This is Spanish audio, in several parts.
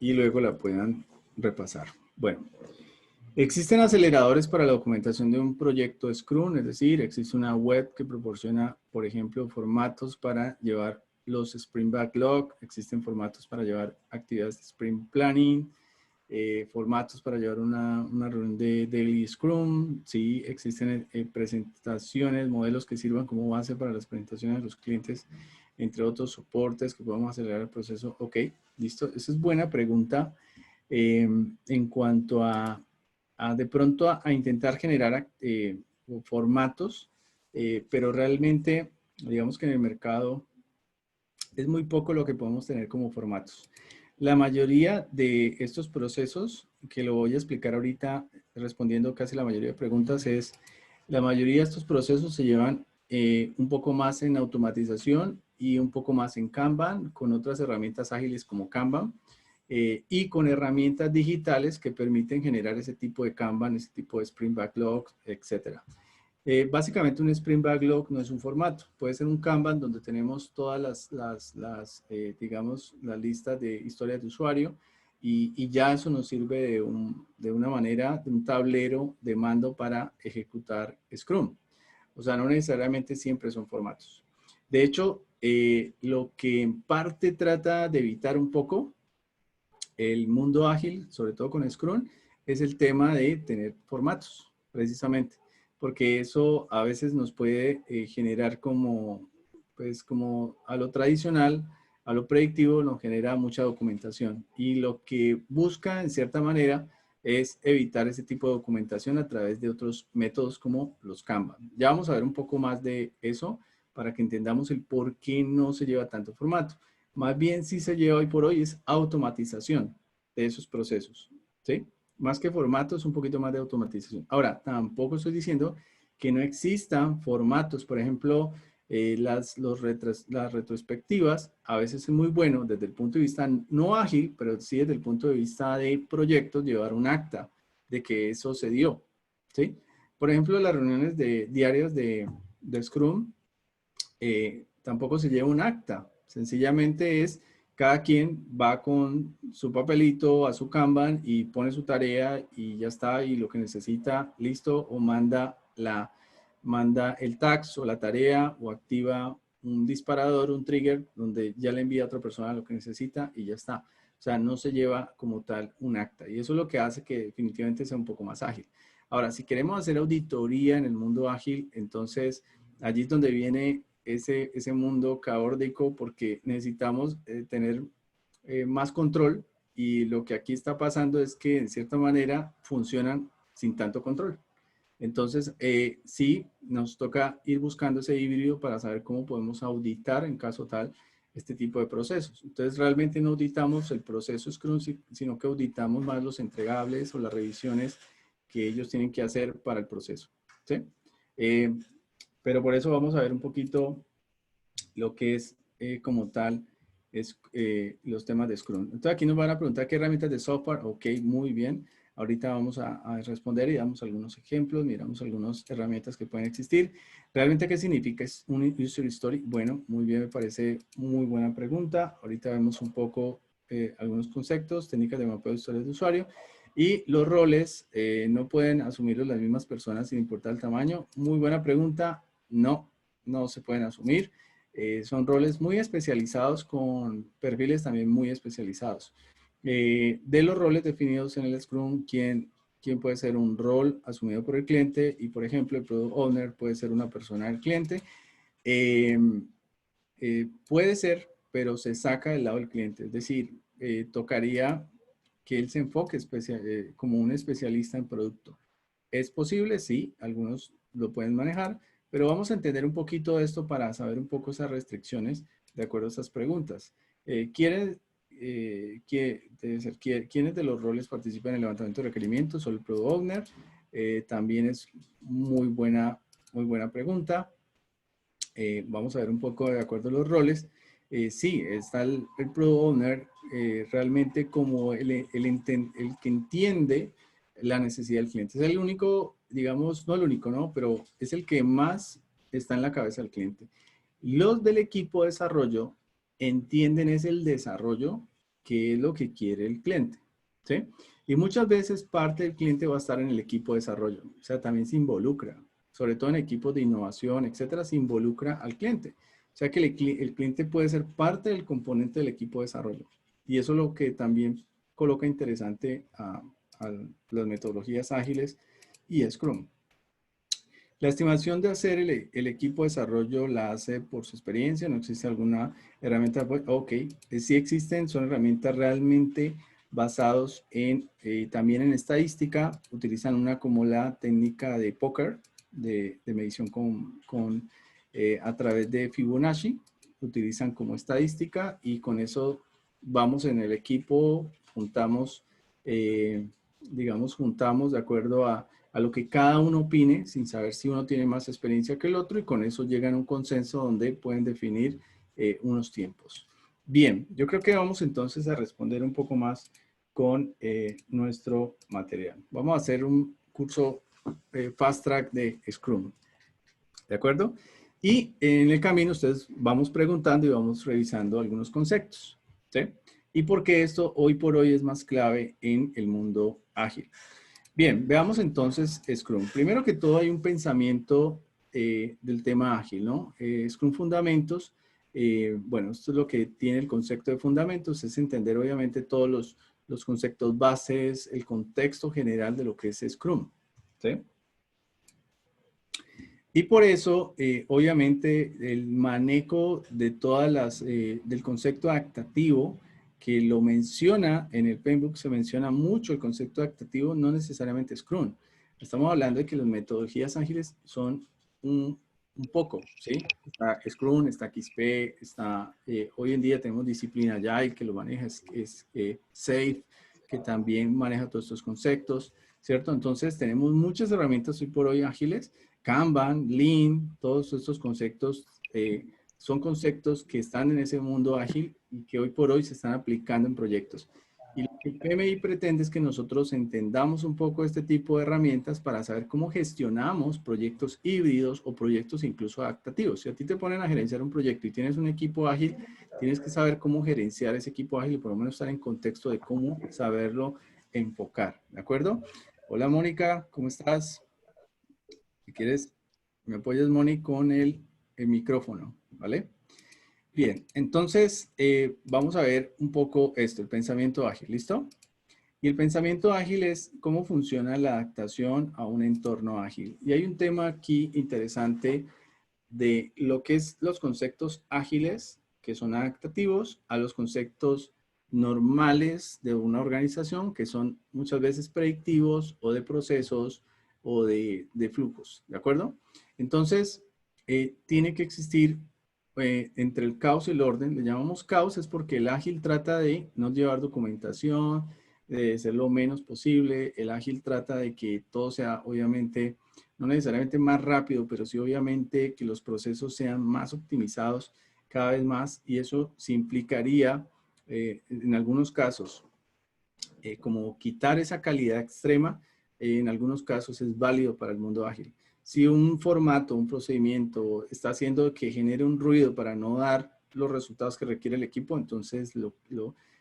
y luego la puedan repasar. Bueno, existen aceleradores para la documentación de un proyecto Scrum, es decir, existe una web que proporciona, por ejemplo, formatos para llevar los Sprint Backlog, existen formatos para llevar actividades de Sprint Planning, formatos para llevar una reunión de Daily Scrum, sí, existen presentaciones, modelos que sirvan como base para las presentaciones de los clientes, entre otros soportes que podamos acelerar el proceso. Ok, listo, esa es buena pregunta en cuanto a de pronto a intentar generar formatos, pero realmente, digamos que en el mercado es muy poco lo que podemos tener como formatos. La mayoría de estos procesos, que lo voy a explicar ahorita respondiendo casi la mayoría de preguntas, es la mayoría de estos procesos se llevan un poco más en automatización y un poco más en Kanban, con otras herramientas ágiles como Kanban, y con herramientas digitales que permiten generar ese tipo de Kanban, ese tipo de Sprint Backlog, etcétera. Básicamente un Sprint Backlog no es un formato, puede ser un Kanban donde tenemos todas digamos, las listas de historias de usuario y ya eso nos sirve de una manera, de un tablero de mando para ejecutar Scrum. O sea, no necesariamente siempre son formatos. De hecho, lo que en parte trata de evitar un poco el mundo ágil, sobre todo con Scrum, es el tema de tener formatos, precisamente, porque eso a veces nos puede generar como, pues como a lo tradicional, a lo predictivo, nos genera mucha documentación. Y lo que busca, en cierta manera, es evitar ese tipo de documentación a través de otros métodos como los Kanban. Ya vamos a ver un poco más de eso para que entendamos el por qué no se lleva tanto formato. Más bien sí se lleva hoy por hoy es automatización de esos procesos, ¿sí? Más que formatos, un poquito más de automatización. Ahora, tampoco estoy diciendo que no existan formatos, por ejemplo, las retrospectivas, a veces es muy bueno desde el punto de vista no ágil, pero sí desde el punto de vista de proyectos, llevar un acta de que eso se dio, ¿sí? Por ejemplo, las reuniones diarias de Scrum, tampoco se lleva un acta, sencillamente es cada quien va con su papelito a su Kanban y pone su tarea y ya está, y lo que necesita, listo, o manda el task o la tarea o activa un disparador, un trigger, donde ya le envía a otra persona lo que necesita y ya está. O sea, no se lleva como tal un acta y eso es lo que hace que definitivamente sea un poco más ágil. Ahora, si queremos hacer auditoría en el mundo ágil, entonces allí es donde viene ese mundo caótico porque necesitamos tener más control y lo que aquí está pasando es que en cierta manera funcionan sin tanto control. Entonces, sí, nos toca ir buscando ese híbrido para saber cómo podemos auditar en caso tal este tipo de procesos. Entonces, realmente no auditamos el proceso Scrum, sino que auditamos más los entregables o las revisiones que ellos tienen que hacer para el proceso. ¿Sí? Pero por eso vamos a ver un poquito lo que es como tal es, los temas de Scrum. Entonces aquí nos van a preguntar qué herramientas de software. Ok, muy bien. Ahorita vamos a responder y damos algunos ejemplos, miramos algunas herramientas que pueden existir. ¿Realmente qué significa es un user story? Bueno, muy bien, me parece muy buena pregunta. Ahorita vemos un poco algunos conceptos, técnicas de mapeo de historias de usuario. Y los roles no pueden asumirlos las mismas personas sin importar el tamaño. Muy buena pregunta. No, no se pueden asumir. Son roles muy especializados con perfiles también muy especializados. De los roles definidos en el Scrum, ¿quién puede ser un rol asumido por el cliente? Y, por ejemplo, el Product Owner puede ser una persona del cliente. Eh, puede ser, pero se saca del lado del cliente. Es decir, tocaría que él se enfoque como un especialista en producto. ¿Es posible? Sí, algunos lo pueden manejar, pero vamos a entender un poquito de esto para saber un poco esas restricciones de acuerdo a estas preguntas. ¿Quiénes de los roles participan en el levantamiento de requerimientos? Solo el Product Owner. También es muy buena pregunta. Vamos a ver un poco de acuerdo a los roles. Sí, está el Product Owner realmente como el que entiende la necesidad del cliente. Es el único, digamos, no el único, ¿no? Pero es el que más está en la cabeza del cliente. Los del equipo de desarrollo entienden es el desarrollo qué es lo que quiere el cliente, ¿sí? Y muchas veces parte del cliente va a estar en el equipo de desarrollo, o sea, también se involucra, sobre todo en equipos de innovación, etcétera, se involucra al cliente. O sea que el cliente puede ser parte del componente del equipo de desarrollo. Y eso es lo que también coloca interesante a las metodologías ágiles y Scrum. La estimación de hacer el equipo de desarrollo la hace por su experiencia, no existe alguna herramienta. Ok, sí existen, son herramientas realmente basados en, también en estadística, utilizan una como la técnica de Poker, de medición a través de Fibonacci, utilizan como estadística y con eso vamos en el equipo, juntamos, digamos, juntamos de acuerdo a lo que cada uno opine, sin saber si uno tiene más experiencia que el otro, y con eso llegan a un consenso donde pueden definir unos tiempos. Bien, yo creo que vamos entonces a responder un poco más con nuestro material. Vamos a hacer un curso Fast Track de Scrum, ¿de acuerdo? Y en el camino ustedes vamos preguntando y vamos revisando algunos conceptos, ¿sí? Y por qué esto hoy por hoy es más clave en el mundo ágil. Bien, veamos entonces Scrum. Primero que todo hay un pensamiento del tema ágil, ¿no? Scrum Fundamentos, bueno, esto es lo que tiene el concepto de fundamentos, es entender obviamente todos los conceptos bases, el contexto general de lo que es Scrum, ¿sí? Y por eso, obviamente, el manejo de todas del concepto adaptativo, que lo menciona en el Penbook, se menciona mucho el concepto adaptativo, no necesariamente Scrum. Estamos hablando de que las metodologías ágiles son un poco, ¿sí? Está Scrum, está XP, está, hoy en día tenemos disciplina Agile que lo maneja, Safe, que también maneja todos estos conceptos, ¿cierto? Entonces, tenemos muchas herramientas hoy por hoy ágiles. Kanban, Lean, todos estos conceptos son conceptos que están en ese mundo ágil y que hoy por hoy se están aplicando en proyectos. Y lo que PMI pretende es que nosotros entendamos un poco este tipo de herramientas para saber cómo gestionamos proyectos híbridos o proyectos incluso adaptativos. Si a ti te ponen a gerenciar un proyecto y tienes un equipo ágil, tienes que saber cómo gerenciar ese equipo ágil y por lo menos estar en contexto de cómo saberlo enfocar. ¿De acuerdo? Hola Mónica, ¿cómo estás? Si quieres, me apoyas, Moni, con el micrófono, ¿vale? Bien, entonces vamos a ver un poco esto, el pensamiento ágil, ¿listo? Y el pensamiento ágil es cómo funciona la adaptación a un entorno ágil. Y hay un tema aquí interesante de lo que es los conceptos ágiles, que son adaptativos, a los conceptos normales de una organización, que son muchas veces predictivos o de procesos o de flujos, ¿de acuerdo? Entonces, tiene que existir entre el caos y el orden. Le llamamos caos es porque el ágil trata de no llevar documentación, de ser lo menos posible. El ágil trata de que todo sea, obviamente, no necesariamente más rápido, pero sí obviamente que los procesos sean más optimizados cada vez más, y eso sí implicaría en algunos casos como quitar esa calidad extrema. En algunos casos es válido para el mundo ágil. Si un formato, un procedimiento está haciendo que genere un ruido para no dar los resultados que requiere el equipo, entonces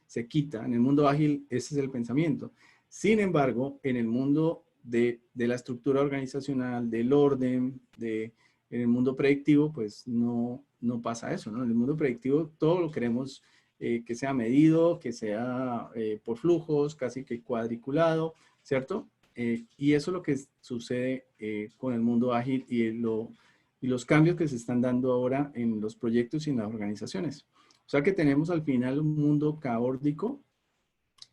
se quita. En el mundo ágil ese es el pensamiento. Sin embargo, en el mundo de la estructura organizacional, del orden, en el mundo predictivo, pues no pasa eso, ¿no? En el mundo predictivo todo lo queremos que sea medido, que sea por flujos, casi que cuadriculado, ¿cierto? Y eso es lo que sucede con el mundo ágil y los cambios que se están dando ahora en los proyectos y en las organizaciones. O sea que tenemos al final un mundo caótico,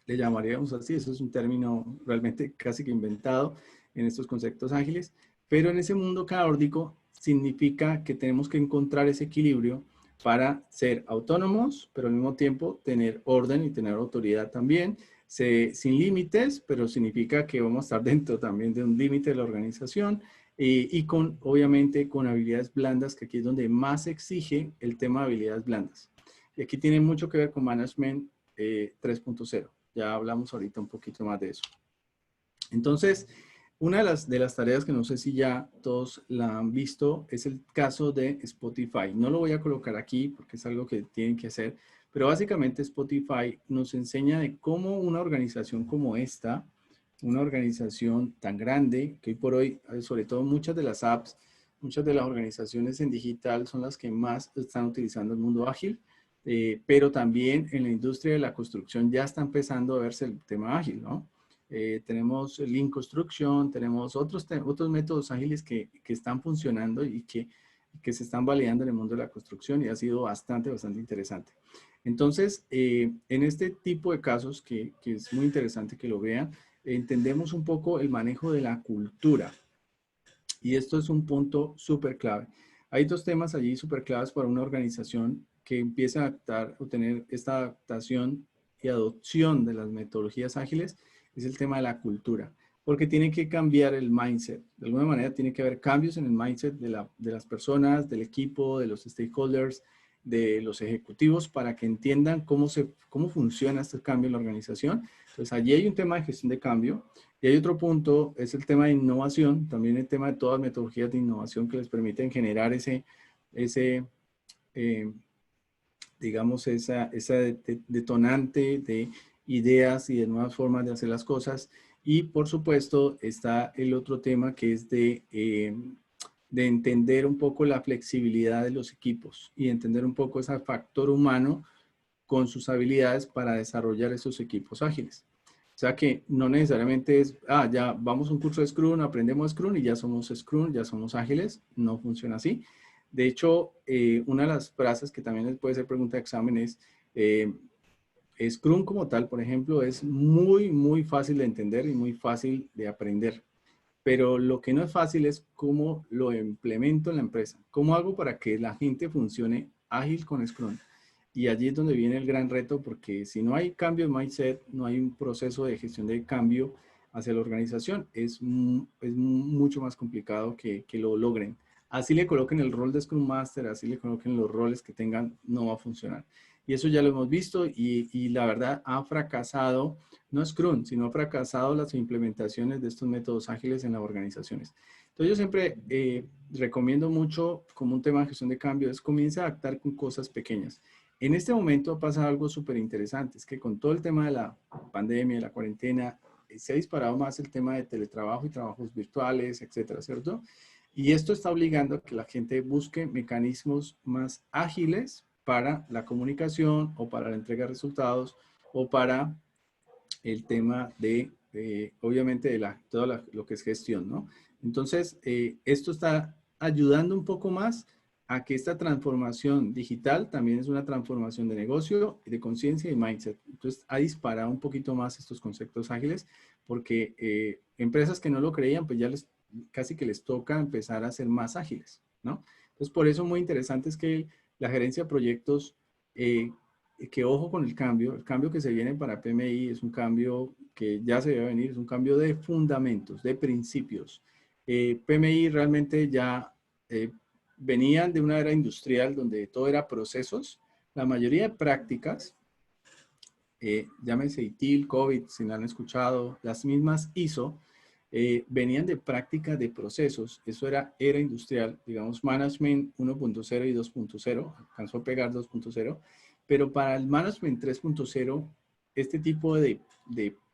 le llamaríamos así, eso es un término realmente casi que inventado en estos conceptos ágiles, pero en ese mundo caótico significa que tenemos que encontrar ese equilibrio para ser autónomos, pero al mismo tiempo tener orden y tener autoridad también, sin límites, pero significa que vamos a estar dentro también de un límite de la organización y obviamente con habilidades blandas, que aquí es donde más se exige el tema de habilidades blandas. Y aquí tiene mucho que ver con Management 3.0. Ya hablamos ahorita un poquito más de eso. Entonces, una de las tareas que no sé si ya todos la han visto es el caso de Spotify. No lo voy a colocar aquí porque es algo que tienen que hacer, Pero básicamente Spotify nos enseña de cómo una organización como esta, una organización tan grande, que hoy por hoy, sobre todo muchas de las apps, muchas de las organizaciones en digital son las que más están utilizando el mundo ágil, pero también en la industria de la construcción ya está empezando a verse el tema ágil, ¿no? Tenemos Lean Construction, tenemos otros métodos ágiles que están funcionando y que se están validando en el mundo de la construcción y ha sido bastante interesante. Entonces, en este tipo de casos, que es muy interesante que lo vean, entendemos un poco el manejo de la cultura. Y esto es un punto súper clave. Hay dos temas allí súper claves para una organización que empieza a adaptar o tener esta adaptación y adopción de las metodologías ágiles, es el tema de la cultura, porque tiene que cambiar el mindset. De alguna manera tiene que haber cambios en el mindset de las personas, del equipo, de los stakeholders, de los ejecutivos, para que entiendan cómo funciona este cambio en la organización. Entonces, allí hay un tema de gestión de cambio. Y hay otro punto, es el tema de innovación, también el tema de todas las metodologías de innovación que les permiten generar eh, digamos, esa detonante de ideas y de nuevas formas de hacer las cosas. Y por supuesto está el otro tema que es de entender un poco la flexibilidad de los equipos y entender un poco ese factor humano con sus habilidades para desarrollar esos equipos ágiles. O sea que no necesariamente es, ya vamos a un curso de Scrum, aprendemos Scrum y ya somos Scrum, ya somos ágiles. No funciona así. De hecho, una de las frases que también les puede ser pregunta de examen es, Scrum como tal, por ejemplo, es muy fácil de entender y muy fácil de aprender. Pero lo que no es fácil es cómo lo implemento en la empresa. ¿Cómo hago para que la gente funcione ágil con Scrum? Y allí es donde viene el gran reto, porque si no hay cambio de mindset, no hay un proceso de gestión de cambio hacia la organización, es mucho más complicado que lo logren. Así le coloquen el rol de Scrum Master, así le coloquen los roles que tengan, no va a funcionar. Y eso ya lo hemos visto y la verdad ha fracasado, no Scrum, sino ha fracasado las implementaciones de estos métodos ágiles en las organizaciones. Entonces yo siempre recomiendo mucho como un tema de gestión de cambio es comienza a adaptar con cosas pequeñas. En este momento ha pasado algo súper interesante, es que con todo el tema de la pandemia, de la cuarentena, se ha disparado más el tema de teletrabajo y trabajos virtuales, etcétera, ¿cierto? Y esto está obligando a que la gente busque mecanismos más ágiles para la comunicación o para la entrega de resultados o para el tema obviamente, de todo lo que es gestión, ¿no? Entonces, esto está ayudando un poco más a que esta transformación digital también es una transformación de negocio, de conciencia y mindset. Entonces, ha disparado un poquito más estos conceptos ágiles porque empresas que no lo creían, pues ya casi que les toca empezar a ser más ágiles, ¿no? Entonces, por eso muy interesante es que la gerencia de proyectos que ojo con el cambio que se viene para PMI es un cambio que ya se debe venir, es un cambio de fundamentos, de principios. PMI realmente ya venían de una era industrial donde todo era procesos, la mayoría de prácticas, llámese ITIL, COVID, si la han escuchado, las mismas ISO, venían de práctica de procesos, eso era industrial, digamos Management 1.0 y 2.0, alcanzó a pegar 2.0, pero para el Management 3.0, este tipo de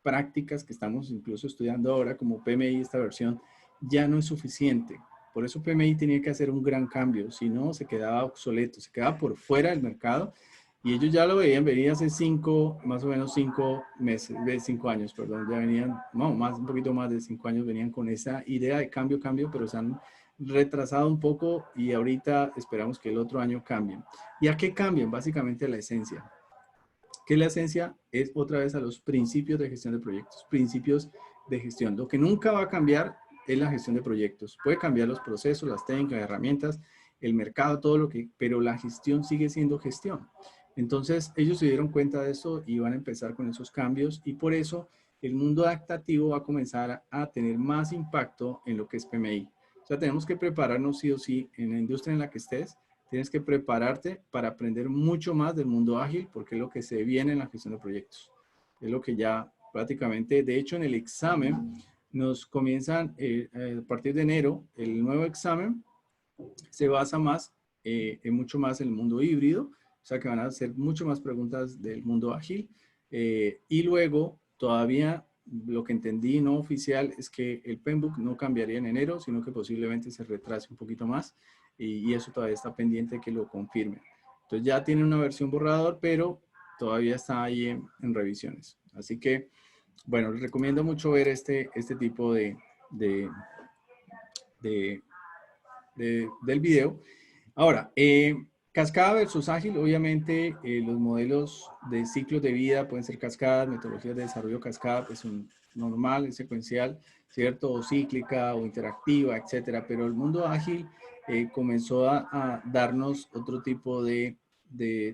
prácticas que estamos incluso estudiando ahora como PMI, esta versión, ya no es suficiente. Por eso PMI tenía que hacer un gran cambio, si no se quedaba obsoleto, se quedaba por fuera del mercado y ellos ya lo veían venir hace más o menos 5 meses, de 5 años, perdón, ya venían, no, un poquito más de 5 años venían con esa idea de cambio, pero se han retrasado un poco y ahorita esperamos que el otro año cambien. ¿Y a qué cambian? Básicamente a la esencia. ¿Qué es la esencia? Es otra vez a los principios de gestión de proyectos, principios de gestión. Lo que nunca va a cambiar es la gestión de proyectos. Puede cambiar los procesos, las técnicas, las herramientas, el mercado, pero la gestión sigue siendo gestión. Entonces, ellos se dieron cuenta de eso y van a empezar con esos cambios y por eso el mundo adaptativo va a comenzar a tener más impacto en lo que es PMI. O sea, tenemos que prepararnos sí o sí en la industria en la que estés. Tienes que prepararte para aprender mucho más del mundo ágil porque es lo que se viene en la gestión de proyectos. Es lo que ya prácticamente, de hecho en el examen nos comienzan a partir de enero, el nuevo examen se basa mucho más en el mundo híbrido. O sea que van a hacer mucho más preguntas del mundo ágil. Y luego, todavía lo que entendí no oficial es que el PMBOK no cambiaría en enero, sino que posiblemente se retrase un poquito más. Y eso todavía está pendiente de que lo confirmen. Entonces ya tiene una versión borrador, pero todavía está ahí en revisiones. Así que, bueno, les recomiendo mucho ver este tipo de, del video. Ahora, cascada versus ágil, obviamente los modelos de ciclos de vida pueden ser cascadas, metodologías de desarrollo cascada, pues son normal, secuencial, ¿cierto? O cíclica o interactiva, etcétera. Pero el mundo ágil comenzó a darnos otro tipo de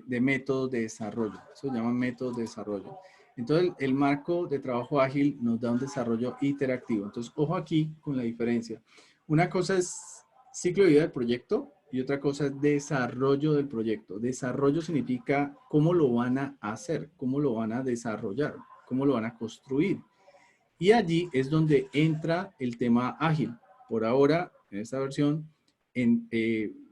métodos de desarrollo. Eso se llaman métodos de desarrollo. Entonces, el marco de trabajo ágil nos da un desarrollo iterativo. Entonces, ojo aquí con la diferencia. Una cosa es ciclo de vida del proyecto y otra cosa es desarrollo del proyecto. Desarrollo significa cómo lo van a hacer, cómo lo van a desarrollar, cómo lo van a construir. Y allí es donde entra el tema ágil. Por ahora, en esta versión,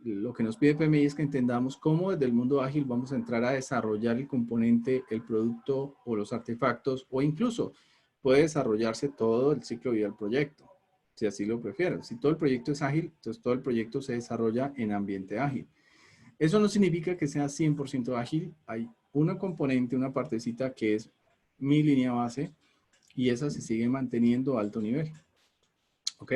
lo que nos pide PMI es que entendamos cómo desde el mundo ágil vamos a entrar a desarrollar el componente, el producto o los artefactos, o incluso puede desarrollarse todo el ciclo de vida del proyecto, si así lo prefieren. Si todo el proyecto es ágil, entonces todo el proyecto se desarrolla en ambiente ágil. Eso no significa que sea 100% ágil. Hay una componente, una partecita que es mi línea base, y esa se sigue manteniendo a alto nivel. ¿Ok?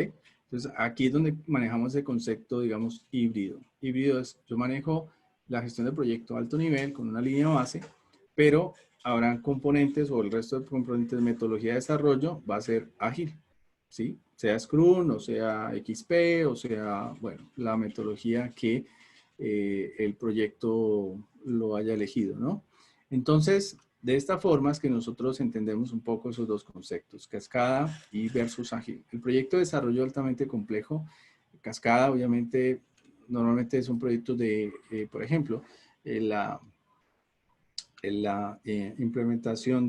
Entonces, aquí es donde manejamos el concepto, digamos, híbrido. Híbrido es, yo manejo la gestión del proyecto a alto nivel con una línea base, pero habrán componentes o el resto de componentes de metodología de desarrollo va a ser ágil, ¿sí? Sea Scrum, o sea XP, o sea, bueno, la metodología que el proyecto lo haya elegido, ¿no? Entonces, de esta forma es que nosotros entendemos un poco esos dos conceptos, cascada y versus ágil. El proyecto de desarrollo altamente complejo, cascada obviamente, normalmente son proyectos de, por ejemplo, la implementación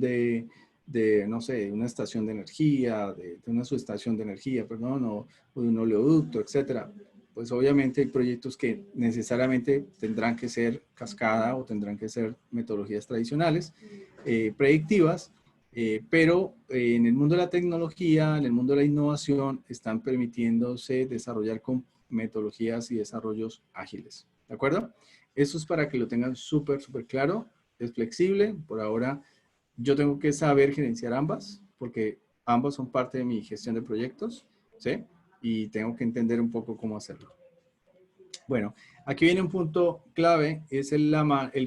no sé, una estación de energía, de una subestación de energía, perdón, o de un oleoducto, etcétera. Pues obviamente hay proyectos que necesariamente tendrán que ser cascada o tendrán que ser metodologías tradicionales, predictivas, pero en el mundo de la tecnología, en el mundo de la innovación, están permitiéndose desarrollar con metodologías y desarrollos ágiles. ¿De acuerdo? Eso es para que lo tengan súper, súper claro. Es flexible. Por ahora, yo tengo que saber gerenciar ambas, porque ambas son parte de mi gestión de proyectos, ¿sí? Y tengo que entender un poco cómo hacerlo. Bueno, aquí viene un punto clave, es el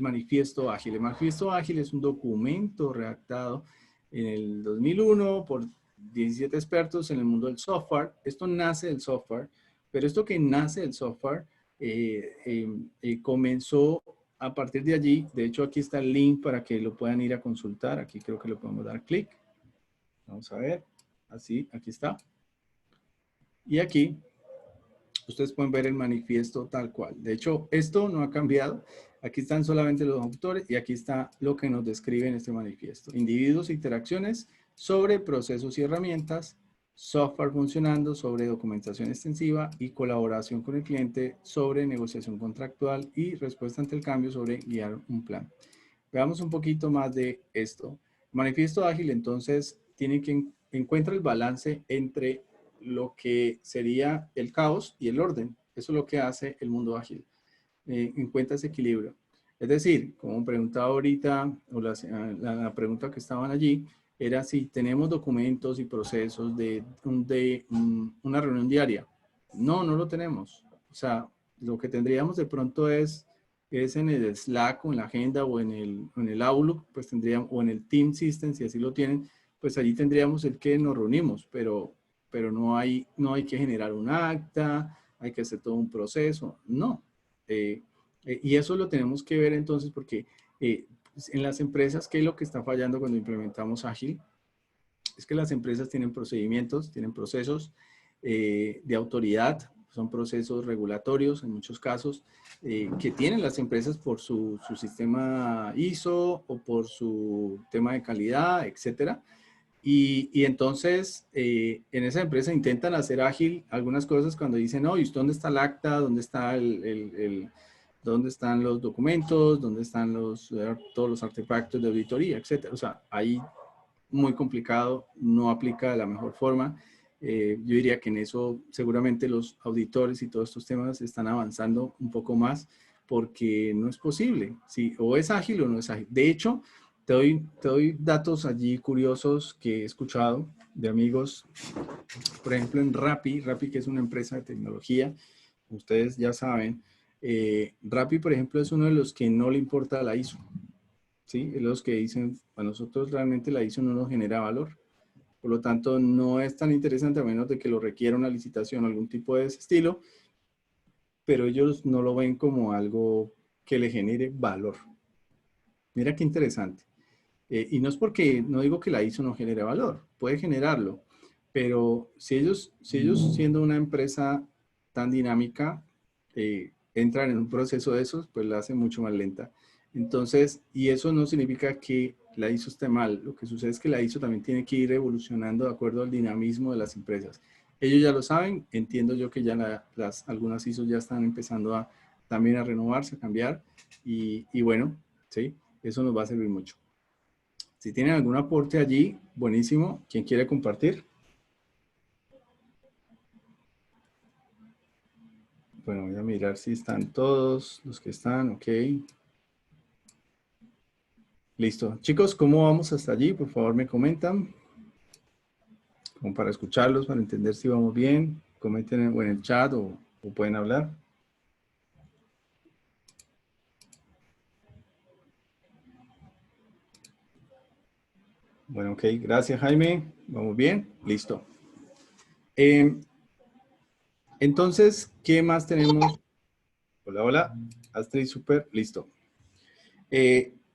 manifiesto ágil. El manifiesto ágil es un documento redactado en el 2001 por 17 expertos en el mundo del software. Esto nace del software, pero esto que nace del software comenzó a partir de allí. De hecho, aquí está el link para que lo puedan ir a consultar. Aquí creo que lo podemos dar clic. Vamos a ver. Así, aquí está. Y aquí ustedes pueden ver el manifiesto tal cual. De hecho, esto no ha cambiado. Aquí están solamente los autores y aquí está lo que nos describe en este manifiesto. Individuos e interacciones sobre procesos y herramientas, software funcionando, sobre documentación extensiva y colaboración con el cliente, sobre negociación contractual y respuesta ante el cambio, sobre guiar un plan. Veamos un poquito más de esto. Manifiesto ágil, entonces, tiene que encuentra el balance entre lo que sería el caos y el orden. Eso es lo que hace el mundo ágil. Encuentra ese equilibrio. Es decir, como preguntaba ahorita, o la pregunta que estaban allí, era si tenemos documentos y procesos de una reunión diaria. No, no lo tenemos. O sea, lo que tendríamos de pronto es en el Slack o en la agenda o en el Outlook, pues tendríamos, o en el Team System, si así lo tienen, pues allí tendríamos el que nos reunimos, pero no hay que generar un acta, hay que hacer todo un proceso, no. Y eso lo tenemos que ver entonces porque en las empresas, ¿qué es lo que está fallando cuando implementamos Ágil? Es que las empresas tienen procedimientos, tienen procesos de autoridad, son procesos regulatorios en muchos casos, que tienen las empresas por su sistema ISO o por su tema de calidad, etcétera. Y entonces, en esa empresa intentan hacer ágil algunas cosas cuando dicen, no, ¿y usted dónde está el acta? ¿Dónde está ¿Dónde están los documentos? ¿Dónde están todos los artefactos de auditoría, etcétera? O sea, ahí muy complicado, no aplica de la mejor forma. Yo diría que en eso seguramente los auditores y todos estos temas están avanzando un poco más porque no es posible. ¿Sí? O es ágil o no es ágil. De hecho, te doy datos allí curiosos que he escuchado de amigos. Por ejemplo, en Rappi, que es una empresa de tecnología, ustedes ya saben, Rappi, por ejemplo, es uno de los que no le importa la ISO. ¿Sí? Es los que dicen, a nosotros realmente la ISO no nos genera valor. Por lo tanto, no es tan interesante a menos de que lo requiera una licitación o algún tipo de ese estilo, pero ellos no lo ven como algo que le genere valor. Mira qué interesante. Y no es porque, no digo que la ISO no genere valor, puede generarlo, pero si ellos siendo una empresa tan dinámica, entran en un proceso de esos, pues la hacen mucho más lenta. Entonces, y eso no significa que la ISO esté mal, lo que sucede es que la ISO también tiene que ir evolucionando de acuerdo al dinamismo de las empresas. Ellos ya lo saben, entiendo yo que ya algunas ISO ya están empezando también a renovarse, a cambiar, y bueno, sí, eso nos va a servir mucho. Si tienen algún aporte allí, buenísimo. ¿Quién quiere compartir? Bueno, voy a mirar si están todos los que están. Ok. Listo. Chicos, ¿cómo vamos hasta allí? Por favor, me comentan. Como para escucharlos, para entender si vamos bien. Comenten en el chat o pueden hablar. Bueno, ok. Gracias, Jaime. ¿Vamos bien? Listo. Entonces, ¿qué más tenemos? Hola, hola. Astrid, súper. Listo.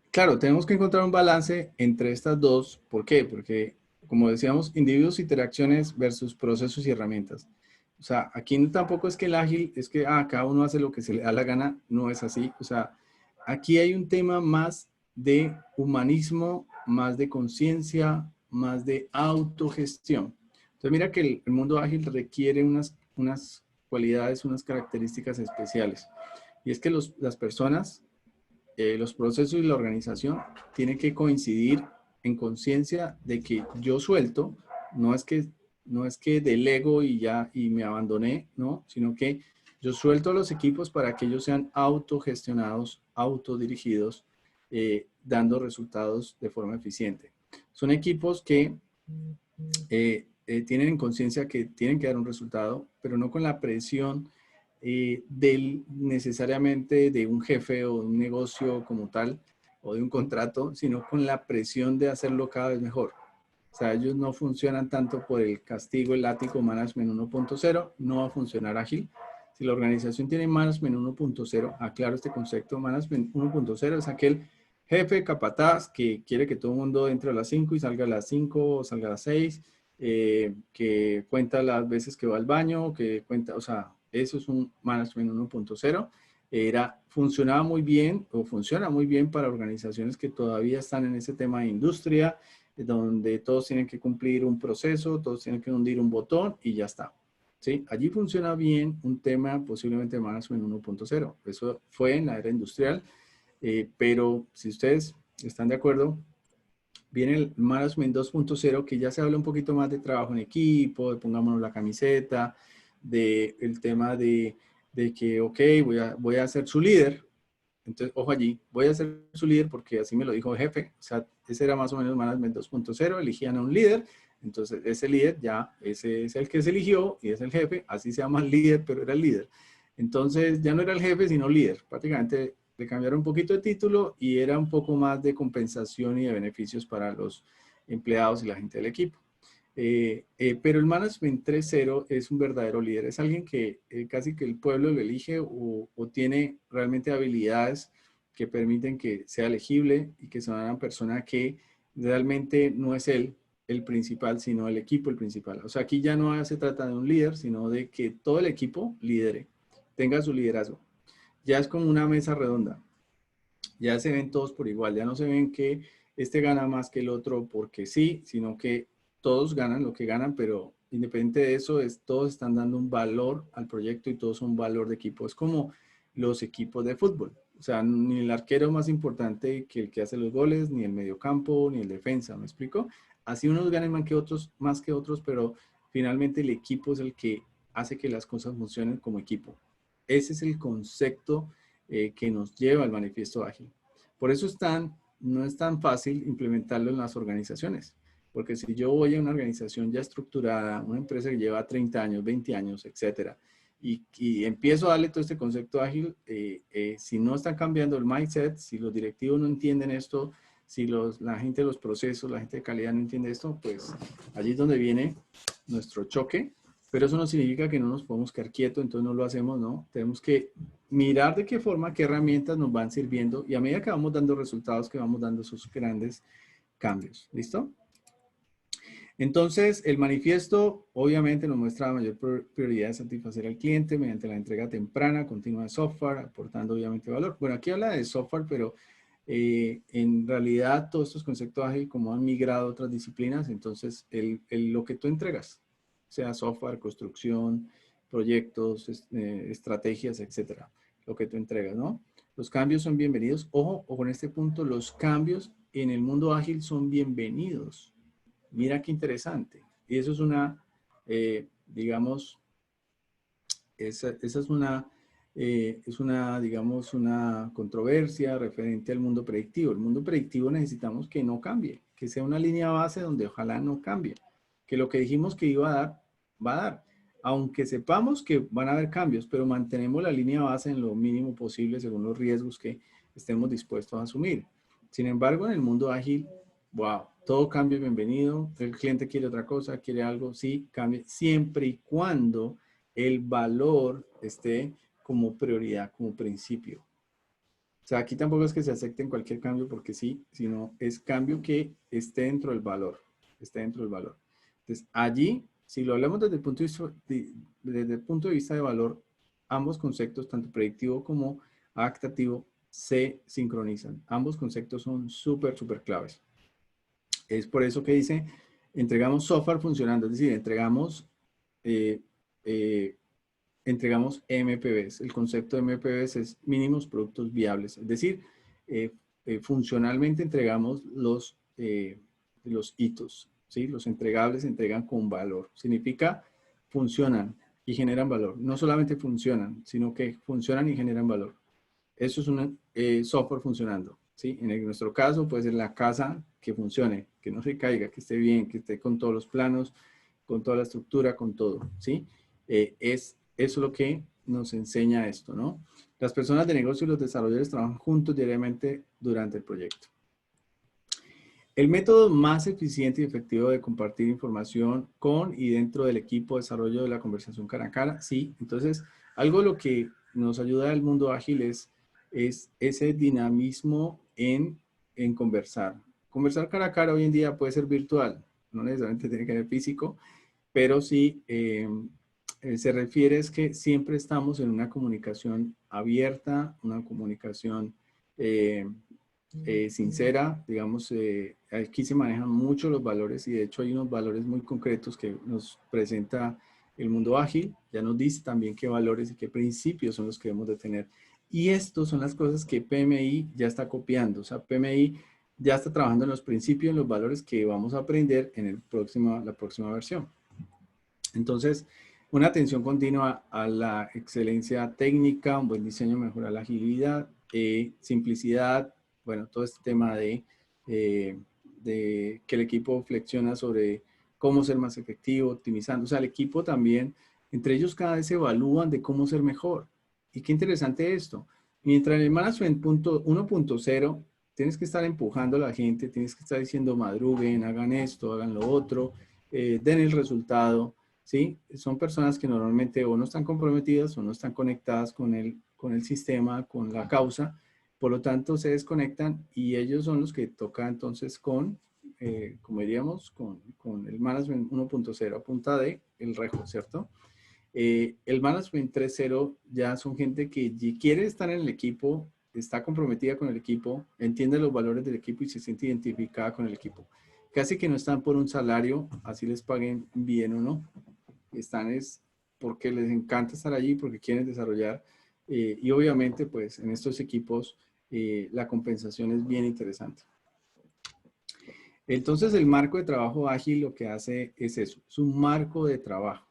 Claro, tenemos que encontrar un balance entre estas dos. ¿Por qué? Porque, como decíamos, individuos, interacciones versus procesos y herramientas. O sea, aquí tampoco es que el ágil es que cada uno hace lo que se le da la gana. No es así. O sea, aquí hay un tema más de humanismo, más de conciencia, más de autogestión. Entonces, mira que el mundo ágil requiere unas cualidades, unas características especiales. Y es que las personas los procesos y la organización tienen que coincidir en conciencia de que yo suelto, no es que, no es que delego y ya y me abandoné, ¿no? Sino que yo suelto los equipos para que ellos sean autogestionados, autodirigidos, dando resultados de forma eficiente. Son equipos que tienen en conciencia que tienen que dar un resultado, pero no con la presión necesariamente de un jefe o un negocio como tal o de un contrato, sino con la presión de hacerlo cada vez mejor. O sea, ellos no funcionan tanto por el castigo, el látigo Management 1.0, no va a funcionar ágil. Si la organización tiene Management 1.0, aclaro este concepto, Management 1.0 es aquel jefe capataz que quiere que todo el mundo entre a las 5 y salga a las 5 o salga a las 6, que cuenta las veces que va al baño, que cuenta, o sea, eso es un Management 1.0. Funcionaba muy bien o funciona muy bien para organizaciones que todavía están en ese tema de industria, donde todos tienen que cumplir un proceso, todos tienen que hundir un botón y ya está. ¿Sí? Allí funciona bien un tema posiblemente de Management 1.0. Eso fue en la era industrial, pero si ustedes están de acuerdo, viene el Management 2.0 que ya se habla un poquito más de trabajo en equipo, de pongámonos la camiseta, de el tema de que, ok, voy a ser su líder. Entonces, ojo allí, voy a ser su líder porque así me lo dijo el jefe. O sea, ese era más o menos Management 2.0, elegían a un líder. Entonces, ese líder ya, ese es el que se eligió y es el jefe. Así se llama líder, pero era el líder. Entonces, ya no era el jefe, sino líder. Prácticamente le cambiaron un poquito de título y era un poco más de compensación y de beneficios para los empleados y la gente del equipo. Pero el Management 3.0 es un verdadero líder, es alguien que casi que el pueblo lo elige o tiene realmente habilidades que permiten que sea elegible y que sea una persona que realmente no es él el principal, sino el equipo el principal. O sea, aquí ya no se trata de un líder, sino de que todo el equipo lidere, tenga su liderazgo. Ya es como una mesa redonda, ya se ven todos por igual, ya no se ven que este gana más que el otro porque sí, sino que todos ganan lo que ganan, pero independiente de eso, todos están dando un valor al proyecto y todos son un valor de equipo. Es como los equipos de fútbol. O sea, ni el arquero es más importante que el que hace los goles, ni el mediocampo, ni el defensa, ¿me explico? Así unos ganan más que otros, pero finalmente el equipo es el que hace que las cosas funcionen como equipo. Ese es el concepto que nos lleva al manifiesto ágil. Por eso no es tan fácil implementarlo en las organizaciones. Porque si yo voy a una organización ya estructurada, una empresa que lleva 30 años, 20 años, etcétera, y empiezo a darle todo este concepto ágil, si no están cambiando el mindset, si los directivos no entienden esto, si la gente de los procesos, la gente de calidad no entiende esto, pues allí es donde viene nuestro choque. Pero eso no significa que no nos podemos quedar quietos, entonces no lo hacemos, ¿no? Tenemos que mirar de qué forma, qué herramientas nos van sirviendo y a medida que vamos dando resultados, que vamos dando esos grandes cambios. ¿Listo? Entonces, el manifiesto obviamente nos muestra la mayor prioridad de satisfacer al cliente mediante la entrega temprana, continua de software, aportando obviamente valor. Bueno, aquí habla de software, pero en realidad todos estos conceptos ágiles como han migrado a otras disciplinas, entonces lo que tú entregas, sea software, construcción, proyectos, estrategias, etcétera, lo que tú entregas, ¿no? Los cambios son bienvenidos. Ojo, o con este punto, los cambios en el mundo ágil son bienvenidos. Mira qué interesante. Y eso es digamos, esa es una, digamos, una controversia referente al mundo predictivo. El mundo predictivo necesitamos que no cambie, que sea una línea base donde ojalá no cambie, que lo que dijimos que iba a dar, va a dar. Aunque sepamos que van a haber cambios, pero mantenemos la línea base en lo mínimo posible según los riesgos que estemos dispuestos a asumir. Sin embargo, en el mundo ágil, wow, todo cambio es bienvenido. El cliente quiere otra cosa, quiere algo, sí, cambie, siempre y cuando el valor esté como prioridad, como principio. O sea, aquí tampoco es que se acepten cualquier cambio porque sí, sino es cambio que esté dentro del valor, esté dentro del valor. Entonces, allí, si lo hablamos desde el punto de vista de valor, ambos conceptos, tanto predictivo como adaptativo, se sincronizan. Ambos conceptos son súper, súper claves. Es por eso que dice, entregamos software funcionando, es decir, eh, eh, entregamos MPVs. El concepto de MPVs es mínimos productos viables. Es decir, funcionalmente entregamos los hitos. ¿Sí? Los entregables se entregan con valor. Significa funcionan y generan valor. No solamente funcionan, sino que funcionan y generan valor. Eso es un software funcionando. ¿Sí? Nuestro caso puede ser la casa que funcione, que no se caiga, que esté bien, que esté con todos los planos, con toda la estructura, con todo. ¿Sí? Eso es lo que nos enseña esto, ¿no? Las personas de negocio y los desarrolladores trabajan juntos diariamente durante el proyecto. El método más eficiente y efectivo de compartir información con y dentro del equipo de desarrollo de la conversación cara a cara, sí. Entonces, algo de lo que nos ayuda el mundo ágil es ese dinamismo en conversar. Conversar cara a cara hoy en día puede ser virtual, no necesariamente tiene que ser físico, pero sí se refiere es que siempre estamos en una comunicación abierta, una comunicación sincera, digamos, aquí se manejan mucho los valores y de hecho hay unos valores muy concretos que nos presenta el mundo ágil, ya nos dice también qué valores y qué principios son los que debemos de tener. Y estos son las cosas que PMI ya está copiando, o sea, PMI ya está trabajando en los principios, en los valores que vamos a aprender en la próxima versión. Entonces, una atención continua a la excelencia técnica, un buen diseño mejora la agilidad, simplicidad, bueno, todo este tema de que el equipo flexiona sobre cómo ser más efectivo, optimizando. O sea, el equipo también, entre ellos cada vez se evalúan de cómo ser mejor. Y qué interesante esto. Mientras en el management 1.0 tienes que estar empujando a la gente, tienes que estar diciendo madruguen, hagan esto, hagan lo otro, den el resultado. ¿Sí? Son personas que normalmente o no están comprometidas o no están conectadas con el sistema, con la causa, por lo tanto se desconectan y ellos son los que tocan entonces como diríamos, con el management 1.0 a punta de el rejo, ¿cierto? El management 3.0 ya son gente que quiere estar en el equipo, está comprometida con el equipo, entiende los valores del equipo y se siente identificada con el equipo. Casi que no están por un salario, así les paguen bien o no. Están es porque les encanta estar allí, porque quieren desarrollar y obviamente pues en estos equipos la compensación es bien interesante. Entonces el marco de trabajo ágil lo que hace es eso, es un marco de trabajo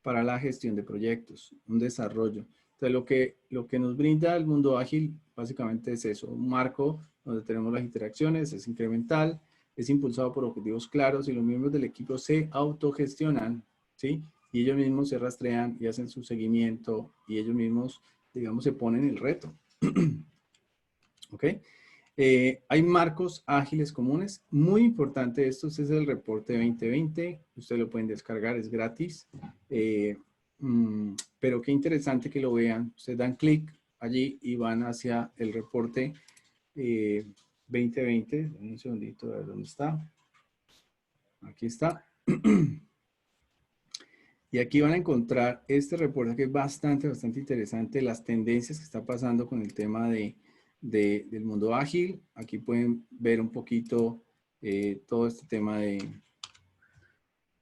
para la gestión de proyectos, un desarrollo. Entonces lo que nos brinda el mundo ágil básicamente es eso, un marco donde tenemos las interacciones, es incremental, es impulsado por objetivos claros y los miembros del equipo se autogestionan, ¿sí? Y ellos mismos se rastrean y hacen su seguimiento y ellos mismos, digamos, se ponen el reto. ¿Ok? Hay marcos ágiles comunes. Muy importante esto, este es el reporte 2020. Ustedes lo pueden descargar, es gratis. Pero qué interesante que lo vean. Ustedes dan clic allí y van hacia el reporte 2020. Un segundito, a ver dónde está. Aquí está. Y aquí van a encontrar este reporte que es bastante interesante, las tendencias que está pasando con el tema del mundo ágil. Aquí pueden ver un poquito todo este tema de...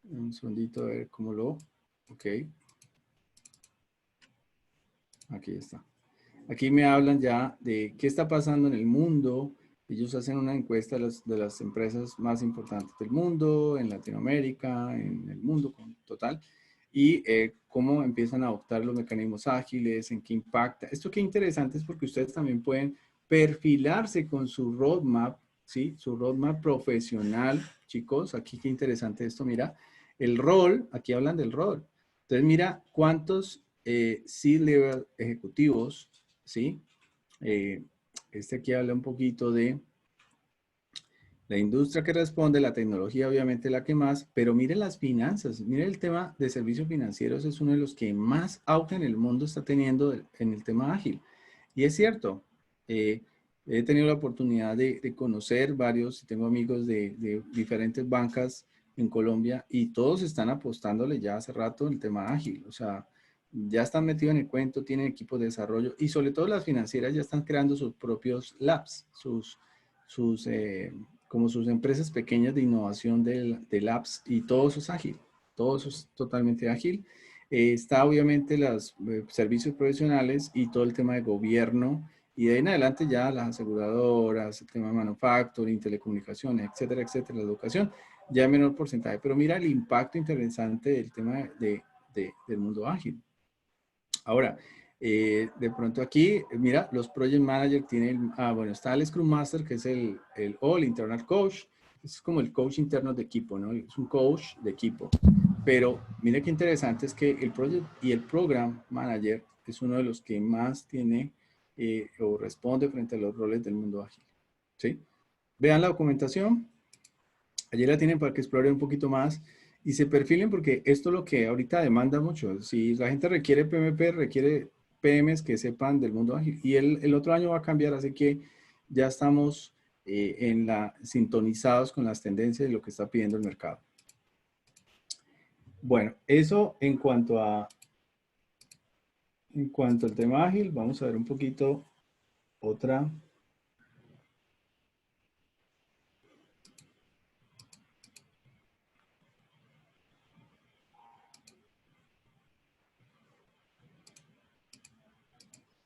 Un segundito a ver cómo lo... Ok. Aquí está. Aquí me hablan ya de qué está pasando en el mundo. Ellos hacen una encuesta de las empresas más importantes del mundo, en Latinoamérica, en el mundo total, y cómo empiezan a adoptar los mecanismos ágiles, en qué impacta. Esto qué interesante es porque ustedes también pueden perfilarse con su roadmap, ¿sí? Su roadmap profesional, chicos. Aquí qué interesante esto, mira. El rol, aquí hablan del rol. Entonces, mira cuántos C-level ejecutivos, ¿sí? Eh, este aquí habla un poquito de la industria que responde, la tecnología obviamente la que más, pero miren las finanzas, miren el tema de servicios financieros es uno de los que más auge en el mundo está teniendo en el tema ágil. Y es cierto, eh, he tenido la oportunidad de conocer varios, tengo amigos de diferentes bancas en Colombia y todos están apostándole ya hace rato el tema ágil, o sea, ya están metidos en el cuento, tienen equipos de desarrollo y sobre todo las financieras ya están creando sus propios labs, sus como sus empresas pequeñas de innovación de labs y todo eso es ágil, todo eso es totalmente ágil. Está obviamente los servicios profesionales y todo el tema de gobierno y de ahí en adelante ya las aseguradoras, el tema de manufacturing, telecomunicaciones, etcétera, etcétera, la educación, ya en menor porcentaje. Pero mira el impacto interesante del tema del mundo ágil. Ahora, de pronto aquí, mira, los Project Manager tienen, bueno, está el Scrum Master, que es el All Internal Coach, es como el coach interno de equipo, ¿no? Es un coach de equipo. Pero mire qué interesante es que el Project y el Program Manager es uno de los que más tiene o responde frente a los roles del mundo ágil, ¿sí? Vean la documentación, allí la tienen para que exploren un poquito más y se perfilen porque esto es lo que ahorita demanda mucho. Si la gente requiere PMP, requiere PMs que sepan del mundo ágil. Y el otro año va a cambiar, así que ya estamos sintonizados con las tendencias y lo que está pidiendo el mercado. Bueno, eso en cuanto al tema ágil, vamos a ver un poquito otra.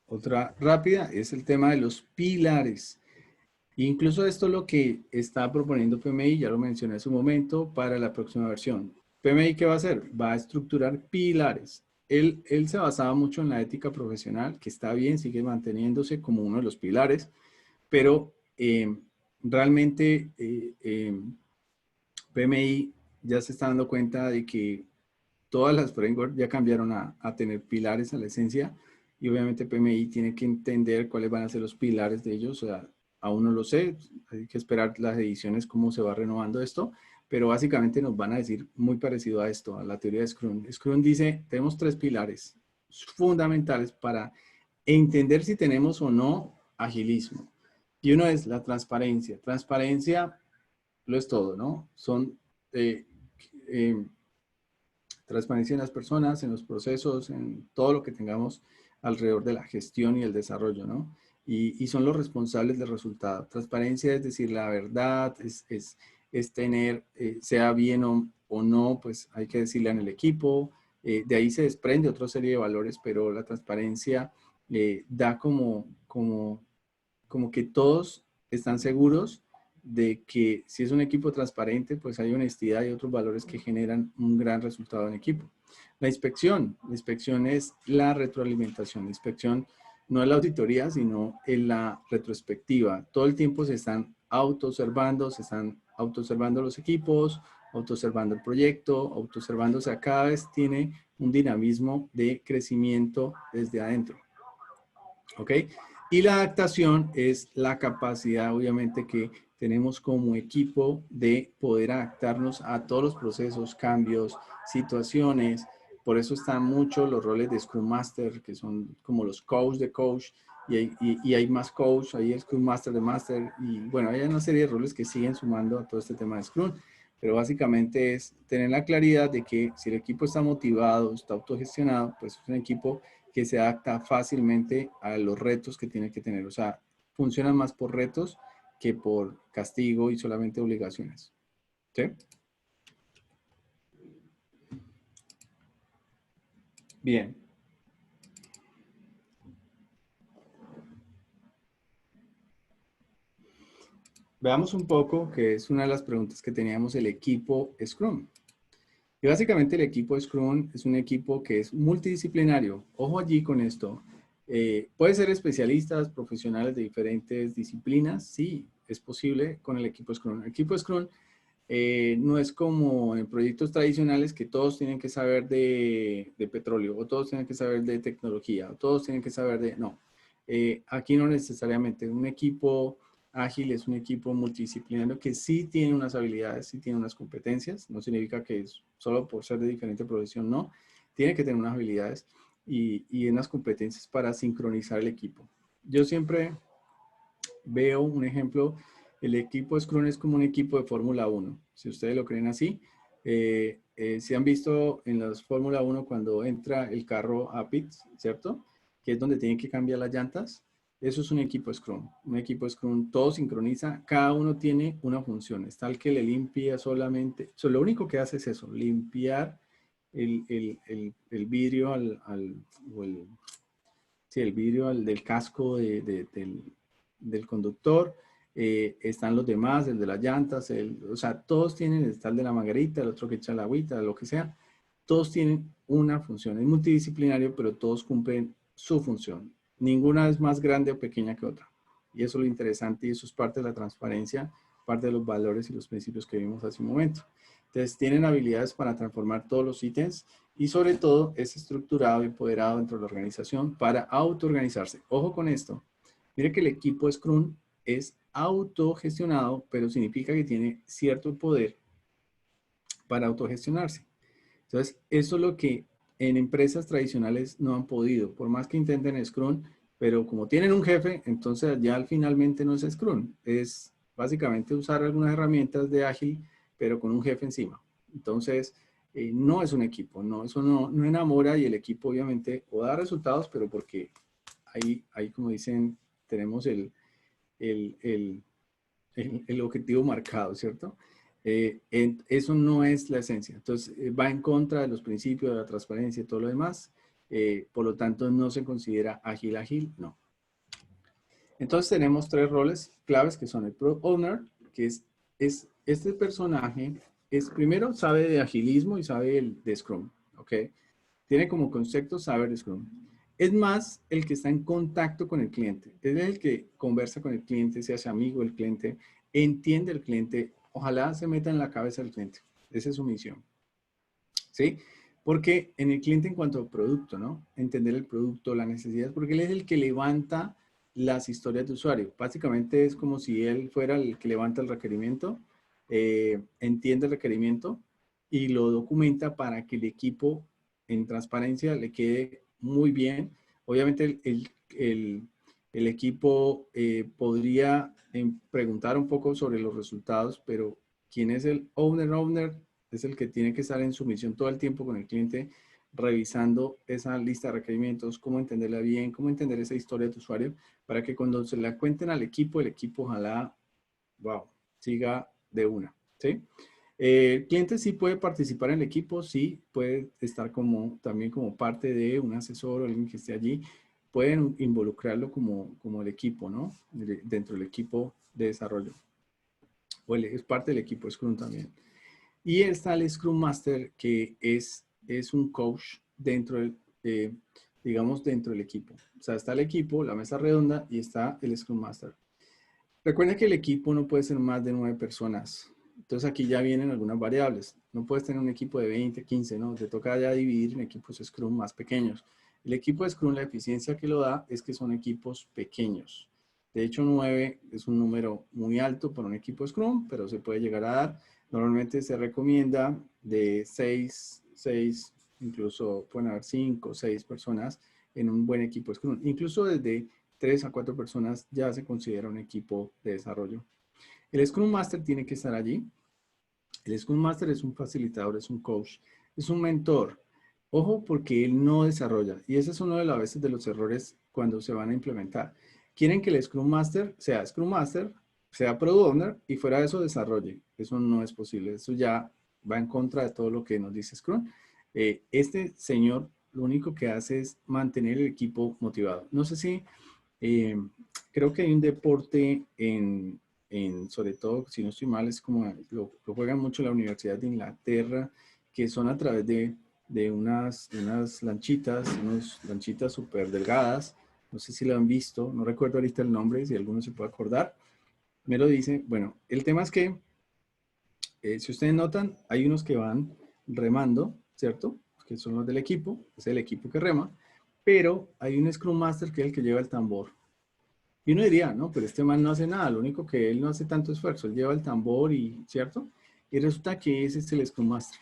Otra rápida es el tema de los pilares. Incluso esto es lo que está proponiendo PMI, ya lo mencioné hace un momento, para la próxima versión. PMI, ¿qué va a hacer? Va a estructurar pilares. Él se basaba mucho en la ética profesional, que está bien, sigue manteniéndose como uno de los pilares, pero realmente PMI ya se está dando cuenta de que todas las frameworks ya cambiaron a tener pilares a la esencia y obviamente PMI tiene que entender cuáles van a ser los pilares de ellos. O sea, aún no lo sé, hay que esperar las ediciones, cómo se va renovando esto, pero básicamente nos van a decir muy parecido a esto, a la teoría de Scrum. Scrum dice, tenemos 3 pilares fundamentales para entender si tenemos o no agilismo. Y uno es la transparencia. Transparencia lo es todo, ¿no? Son eh, eh, transparencia en las personas, en los procesos, en todo lo que tengamos alrededor de la gestión y el desarrollo, ¿no? Y son los responsables del resultado. Transparencia es decir la verdad, es tener, sea bien o no, pues hay que decirle en el equipo. De ahí se desprende otra serie de valores, pero la transparencia da como que todos están seguros de que si es un equipo transparente, pues hay honestidad y otros valores que generan un gran resultado en equipo. La inspección es la retroalimentación. La inspección no es la auditoría, sino en la retrospectiva. Todo el tiempo se están autoobservando los equipos, autoobservando el proyecto, autoobservándose. O sea, cada vez tiene un dinamismo de crecimiento desde adentro. ¿Ok? Y la adaptación es la capacidad, obviamente, que tenemos como equipo de poder adaptarnos a todos los procesos, cambios, situaciones. Por eso están mucho los roles de Scrum Master, que son como los coach de coach, y hay más coach, hay el Scrum Master de Master, y bueno, hay una serie de roles que siguen sumando a todo este tema de Scrum. Pero básicamente es tener la claridad de que si el equipo está motivado, está autogestionado, pues es un equipo que se adapta fácilmente a los retos que tiene que tener. O sea, funcionan más por retos que por castigo y solamente obligaciones. ¿Sí? Bien. Veamos un poco, que es una de las preguntas que teníamos, el equipo Scrum. Y básicamente el equipo Scrum es un equipo que es multidisciplinario. Ojo allí con esto. Puede ser especialistas, profesionales de diferentes disciplinas. Sí, es posible con el equipo Scrum. El equipo Scrum no es como en proyectos tradicionales que todos tienen que saber de petróleo, o todos tienen que saber de tecnología, o todos tienen que saber de... No, aquí no necesariamente. Un equipo ágil es un equipo multidisciplinario que sí tiene unas habilidades, sí tiene unas competencias. No significa que es solo por ser de diferente profesión, no. Tiene que tener unas habilidades y unas competencias para sincronizar el equipo. Yo siempre veo un ejemplo, el equipo Scrum es como un equipo de Fórmula 1, si ustedes lo creen así. Si han visto en las Fórmula 1 cuando entra el carro a pits, ¿cierto? Que es donde tienen que cambiar las llantas. Eso es un equipo Scrum. Un equipo Scrum todo sincroniza, cada uno tiene una función. Está el que le limpia solamente, lo único que hace es eso, limpiar el vidrio o sí, el vidrio del casco del conductor. Están los demás, el de las llantas, o sea, todos tienen, está el de la manguerita, el otro que echa la agüita, lo que sea. Todos tienen una función. Es multidisciplinario, pero todos cumplen su función. Ninguna es más grande o pequeña que otra. Y eso es lo interesante y eso es parte de la transparencia, parte de los valores y los principios que vimos hace un momento. Entonces, tienen habilidades para transformar todos los ítems y sobre todo es estructurado y empoderado dentro de la organización para autoorganizarse. Ojo con esto. Mire que el equipo Scrum es autogestionado, pero significa que tiene cierto poder para autogestionarse. Entonces, eso es lo que en empresas tradicionales no han podido, por más que intenten Scrum, pero como tienen un jefe, entonces ya finalmente no es Scrum, es básicamente usar algunas herramientas de ágil, pero con un jefe encima. Entonces, no es un equipo, no, eso no enamora y el equipo obviamente o da resultados, pero porque ahí como dicen, tenemos el, el, el objetivo marcado, ¿cierto? Eso no es la esencia. Entonces, va en contra de los principios de la transparencia y todo lo demás. Por lo tanto, no se considera ágil, no. Entonces, tenemos tres roles claves que son el Product Owner, que es este personaje, primero sabe de agilismo y sabe de Scrum, ¿ok? Tiene como concepto saber de Scrum. Es más el que está en contacto con el cliente. Es el que conversa con el cliente, se hace amigo del cliente, entiende el cliente. Ojalá se meta en la cabeza del cliente. Esa es su misión. ¿Sí? Porque en el cliente en cuanto al producto, ¿no? Entender el producto, las necesidades, porque él es el que levanta las historias de usuario. Básicamente es como si él fuera el que levanta el requerimiento, entiende el requerimiento y lo documenta para que el equipo en transparencia le quede muy bien. Obviamente el equipo podría preguntar un poco sobre los resultados, pero ¿quién es el owner? Es el que tiene que estar en su misión todo el tiempo con el cliente, revisando esa lista de requerimientos, cómo entenderla bien, cómo entender esa historia de usuario, para que cuando se la cuenten al equipo, el equipo ojalá, wow, siga de una, ¿sí? El cliente sí puede participar en el equipo, sí puede estar también como parte de un asesor o alguien que esté allí, pueden involucrarlo como el equipo, ¿no? Dentro del equipo de desarrollo. O es parte del equipo Scrum también. Y está el Scrum Master, que es un coach dentro del, digamos, dentro del equipo. O sea, está el equipo, la mesa redonda, y está el Scrum Master. Recuerden que el equipo no puede ser más de 9 personas. Entonces aquí ya vienen algunas variables. No puedes tener un equipo de 20, 15, ¿no? Te toca ya dividir en equipos Scrum más pequeños. El equipo de Scrum, la eficiencia que lo da es que son equipos pequeños. De hecho, 9 es un número muy alto para un equipo Scrum, pero se puede llegar a dar. Normalmente se recomienda de 6, incluso pueden haber 5, 6 personas en un buen equipo Scrum. Incluso desde 3 a 4 personas ya se considera un equipo de desarrollo. El Scrum Master tiene que estar allí. El Scrum Master es un facilitador, es un coach, es un mentor. Ojo, porque él no desarrolla. Y ese es uno de, a veces de los errores cuando se van a implementar. Quieren que el Scrum Master, sea Product Owner y fuera de eso desarrolle. Eso no es posible. Eso ya va en contra de todo lo que nos dice Scrum. Este señor lo único que hace es mantener el equipo motivado. No sé si, creo que hay un deporte sobre todo, si no estoy mal, es como lo juegan mucho en la Universidad de Inglaterra, que son a través de unas lanchitas, unas lanchitas súper delgadas. No sé si lo han visto, no recuerdo ahorita el nombre, si alguno se puede acordar. Me lo dice. Bueno, el tema es que, si ustedes notan, hay unos que van remando, ¿cierto? Que son los del equipo, es el equipo que rema, pero hay un Scrum Master que es el que lleva el tambor. Y uno diría, no, pero este man no hace nada, lo único que él no hace tanto esfuerzo, él lleva el tambor y, ¿cierto? Y resulta que ese es el Scrum Master.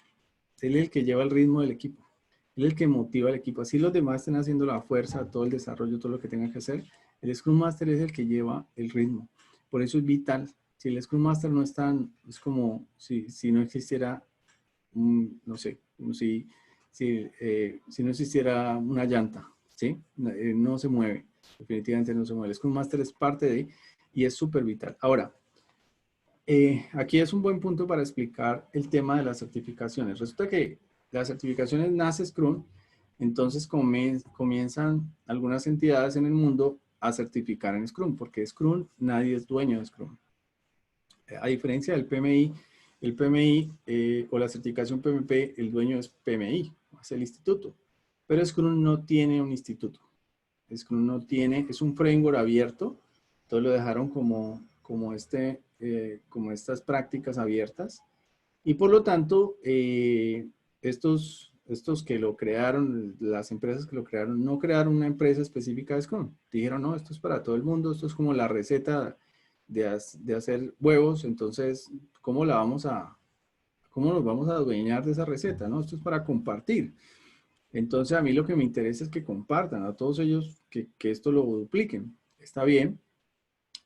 Él es el que lleva el ritmo del equipo. Él es el que motiva al equipo. Así los demás estén haciendo la fuerza, todo el desarrollo, todo lo que tengan que hacer. El Scrum Master es el que lleva el ritmo. Por eso es vital. Si el Scrum Master no está, es como si no existiera, no sé, como si no existiera una llanta, ¿sí? No se mueve. Definitivamente no se mueve. El Scrum Master es parte de, y es súper vital. Ahora, aquí es un buen punto para explicar el tema de las certificaciones. Resulta que las certificaciones nace Scrum, entonces comienzan algunas entidades en el mundo a certificar en Scrum, porque Scrum, nadie es dueño de Scrum. A diferencia del PMI, el PMI o la certificación PMP, el dueño es PMI, es el instituto. Pero Scrum no tiene un instituto. Scrum no tiene, es un framework abierto, entonces lo dejaron como estas prácticas abiertas, y por lo tanto, estos que lo crearon, las empresas que lo crearon, no crearon una empresa específica de Scrum. Dijeron, no, esto es para todo el mundo, esto es como la receta de hacer huevos, entonces, ¿cómo nos vamos a adueñar de esa receta? ¿No? Esto es para compartir. Entonces, a mí lo que me interesa es que compartan a todos ellos, que esto lo dupliquen. Está bien,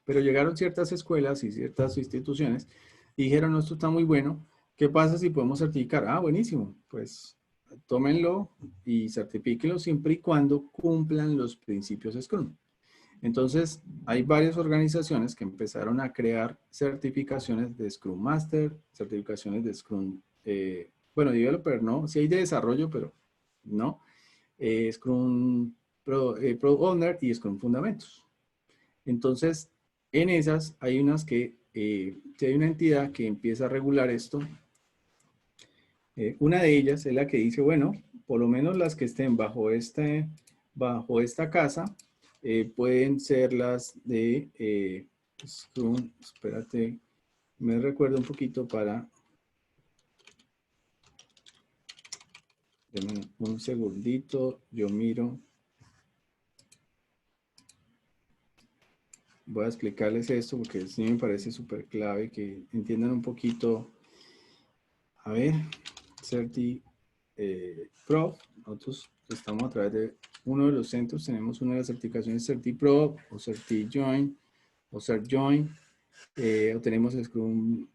pero llegaron ciertas escuelas y ciertas instituciones y dijeron, no, esto está muy bueno. ¿Qué pasa si podemos certificar? Ah, buenísimo. Pues tómenlo y certifíquenlo siempre y cuando cumplan los principios Scrum. Entonces, hay varias organizaciones que empezaron a crear certificaciones de Scrum Master, certificaciones de Scrum, bueno, Developer no, sí hay de desarrollo, pero no. Scrum Product Owner y Scrum Fundamentos. Entonces, en esas hay unas que, si hay una entidad que empieza a regular esto, una de ellas es la que dice, bueno, por lo menos las que estén bajo esta casa, pueden ser las de Scrum. Espérate, me recuerdo un poquito para... Denme un segundito, yo miro. Voy a explicarles esto porque sí me parece súper clave que entiendan un poquito. A ver, Certi Pro, nosotros estamos a través de uno de los centros, tenemos una de las certificaciones Certi Pro o Certi Join o Cert Join, o tenemos Scrum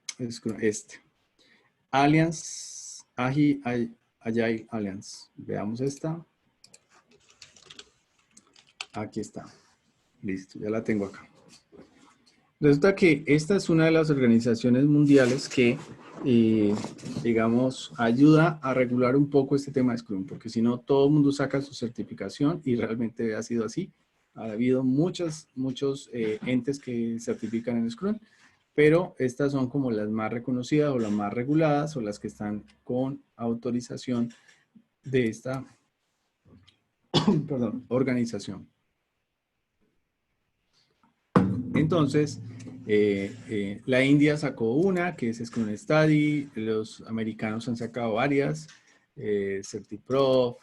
Alliance, Agile Alliance. Veamos esta. Aquí está. Listo, ya la tengo acá. Resulta que esta es una de las organizaciones mundiales que digamos, ayuda a regular un poco este tema de Scrum, porque si no, todo el mundo saca su certificación y realmente ha sido así. Ha habido muchos entes que certifican en Scrum, pero estas son como las más reconocidas o las más reguladas o las que están con autorización de esta perdón, organización. Entonces, la India sacó una, que es Scrum Study, los americanos han sacado varias, CertiProf,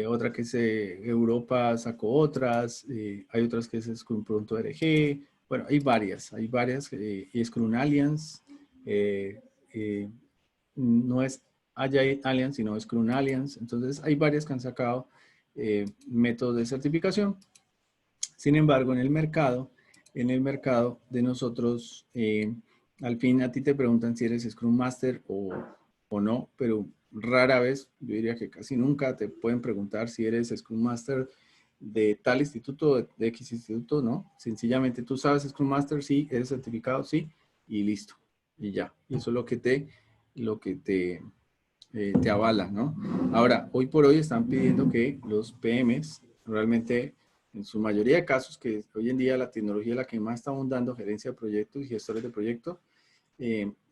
otra que es Europa sacó otras, hay otras que es Scrum.org, bueno, hay varias, y Scrum Alliance, no es Agile Alliance, sino Scrum Alliance, entonces hay varias que han sacado métodos de certificación. Sin embargo, en el mercado de nosotros, al fin a ti te preguntan si eres Scrum Master o no, pero rara vez, yo diría que casi nunca te pueden preguntar si eres Scrum Master de tal instituto, de X instituto, ¿no? Sencillamente tú sabes Scrum Master, sí, eres certificado, sí, y listo, y ya. Y eso es lo que te avala, ¿no? Ahora, hoy por hoy están pidiendo que los PMs realmente, en su mayoría de casos, que hoy en día la tecnología es la que más está abundando, gerencia de proyectos y gestores de proyectos,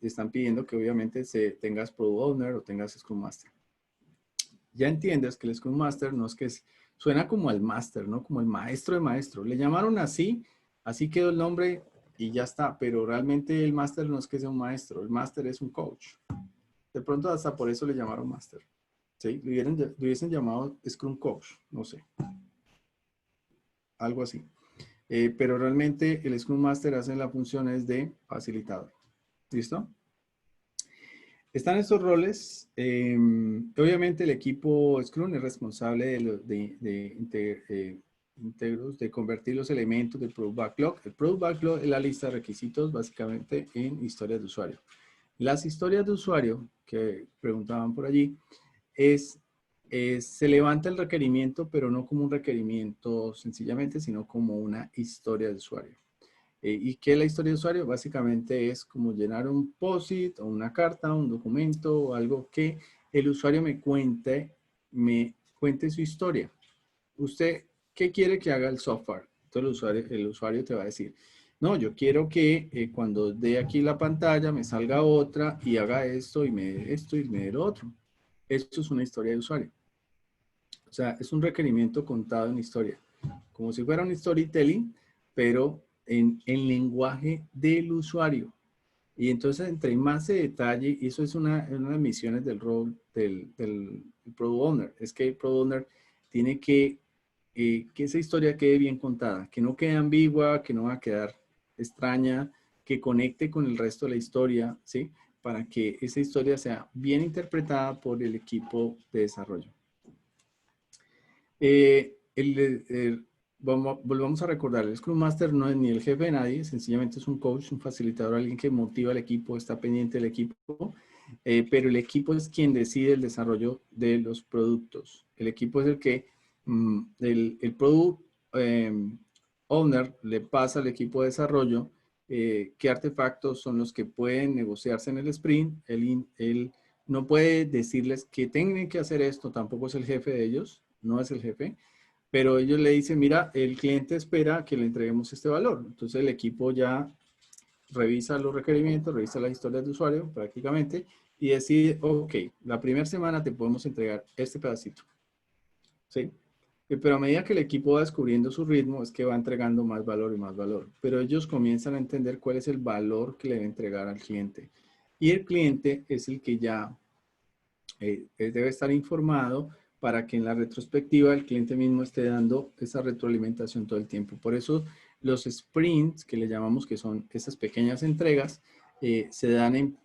están pidiendo que obviamente tengas Product Owner o tengas Scrum Master. Ya entiendes que el Scrum Master no es que suena como el Master, ¿no? Como el maestro de maestro. Le llamaron así, así quedó el nombre y ya está, pero realmente el Master no es que sea un maestro, el Master es un coach. De pronto hasta por eso le llamaron Master. ¿Sí? Le hubiesen llamado Scrum Coach, no sé. Algo así. Pero realmente el Scrum Master hace las funciones de facilitador. ¿Listo? Están estos roles. Obviamente el equipo Scrum es responsable de convertir los elementos del Product Backlog. El Product Backlog es la lista de requisitos básicamente en historias de usuario. Las historias de usuario que preguntaban por allí se levanta el requerimiento, pero no como un requerimiento sencillamente, sino como una historia de usuario. ¿Y qué es la historia de usuario? Básicamente es como llenar un POSIT o una carta, un documento o algo que el usuario me cuente su historia. ¿Usted qué quiere que haga el software? Entonces el usuario te va a decir, no, yo quiero que cuando dé aquí la pantalla me salga otra y haga esto y me dé esto y me dé lo otro. Esto es una historia de usuario. O sea, es un requerimiento contado en historia. Como si fuera un storytelling, pero en lenguaje del usuario. Y entonces, entre más se detalle, y eso es una de las misiones del rol del Product Owner, es que el Product Owner tiene que esa historia quede bien contada, que no quede ambigua, que no va a quedar extraña, que conecte con el resto de la historia, ¿sí? Para que esa historia sea bien interpretada por el equipo de desarrollo. Volvamos a recordar, el Scrum Master no es ni el jefe de nadie, sencillamente es un coach, un facilitador, alguien que motiva al equipo, está pendiente del equipo, pero el equipo es quien decide el desarrollo de los productos. El equipo es el que, el Product Owner le pasa al equipo de desarrollo qué artefactos son los que pueden negociarse en el sprint. Él no puede decirles que tienen que hacer esto, tampoco es el jefe de ellos, no es el jefe, pero ellos le dicen, mira, el cliente espera que le entreguemos este valor. Entonces el equipo ya revisa los requerimientos, revisa las historias de usuario prácticamente y decide, ok, la primera semana te podemos entregar este pedacito. ¿Sí? Pero a medida que el equipo va descubriendo su ritmo, es que va entregando más valor y más valor. Pero ellos comienzan a entender cuál es el valor que le debe entregar al cliente. Y el cliente es el que ya debe estar informado para que en la retrospectiva el cliente mismo esté dando esa retroalimentación todo el tiempo. Por eso los sprints, que le llamamos que son esas pequeñas entregas, se dan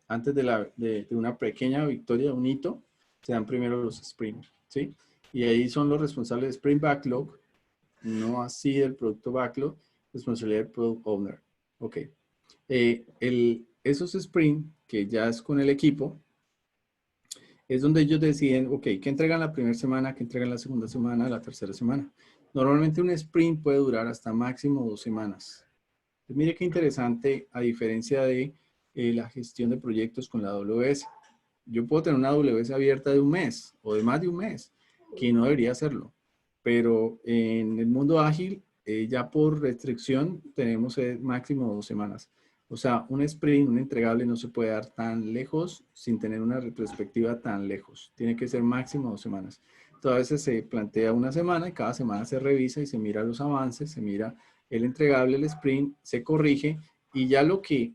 antes de una pequeña victoria, un hito, se dan primero los sprints, ¿sí? Y ahí son los responsables de Sprint Backlog, no así del producto Backlog, responsabilidad del Product Owner. Ok. Esos sprints, que ya es con el equipo, es donde ellos deciden, ok, ¿qué entregan la primera semana? ¿Qué entregan la segunda semana? La tercera semana. Normalmente un sprint puede durar hasta máximo 2 semanas. Pues mire qué interesante, a diferencia de la gestión de proyectos con la AWS. Yo puedo tener una AWS abierta de un mes o de más de un mes, que no debería hacerlo. Pero en el mundo ágil, ya por restricción, tenemos máximo 2 semanas. O sea, un sprint, un entregable no se puede dar tan lejos sin tener una retrospectiva tan lejos. Tiene que ser máximo 2 semanas. Entonces, a veces se plantea una semana y cada semana se revisa y se mira los avances, se mira el entregable, el sprint, se corrige y ya lo que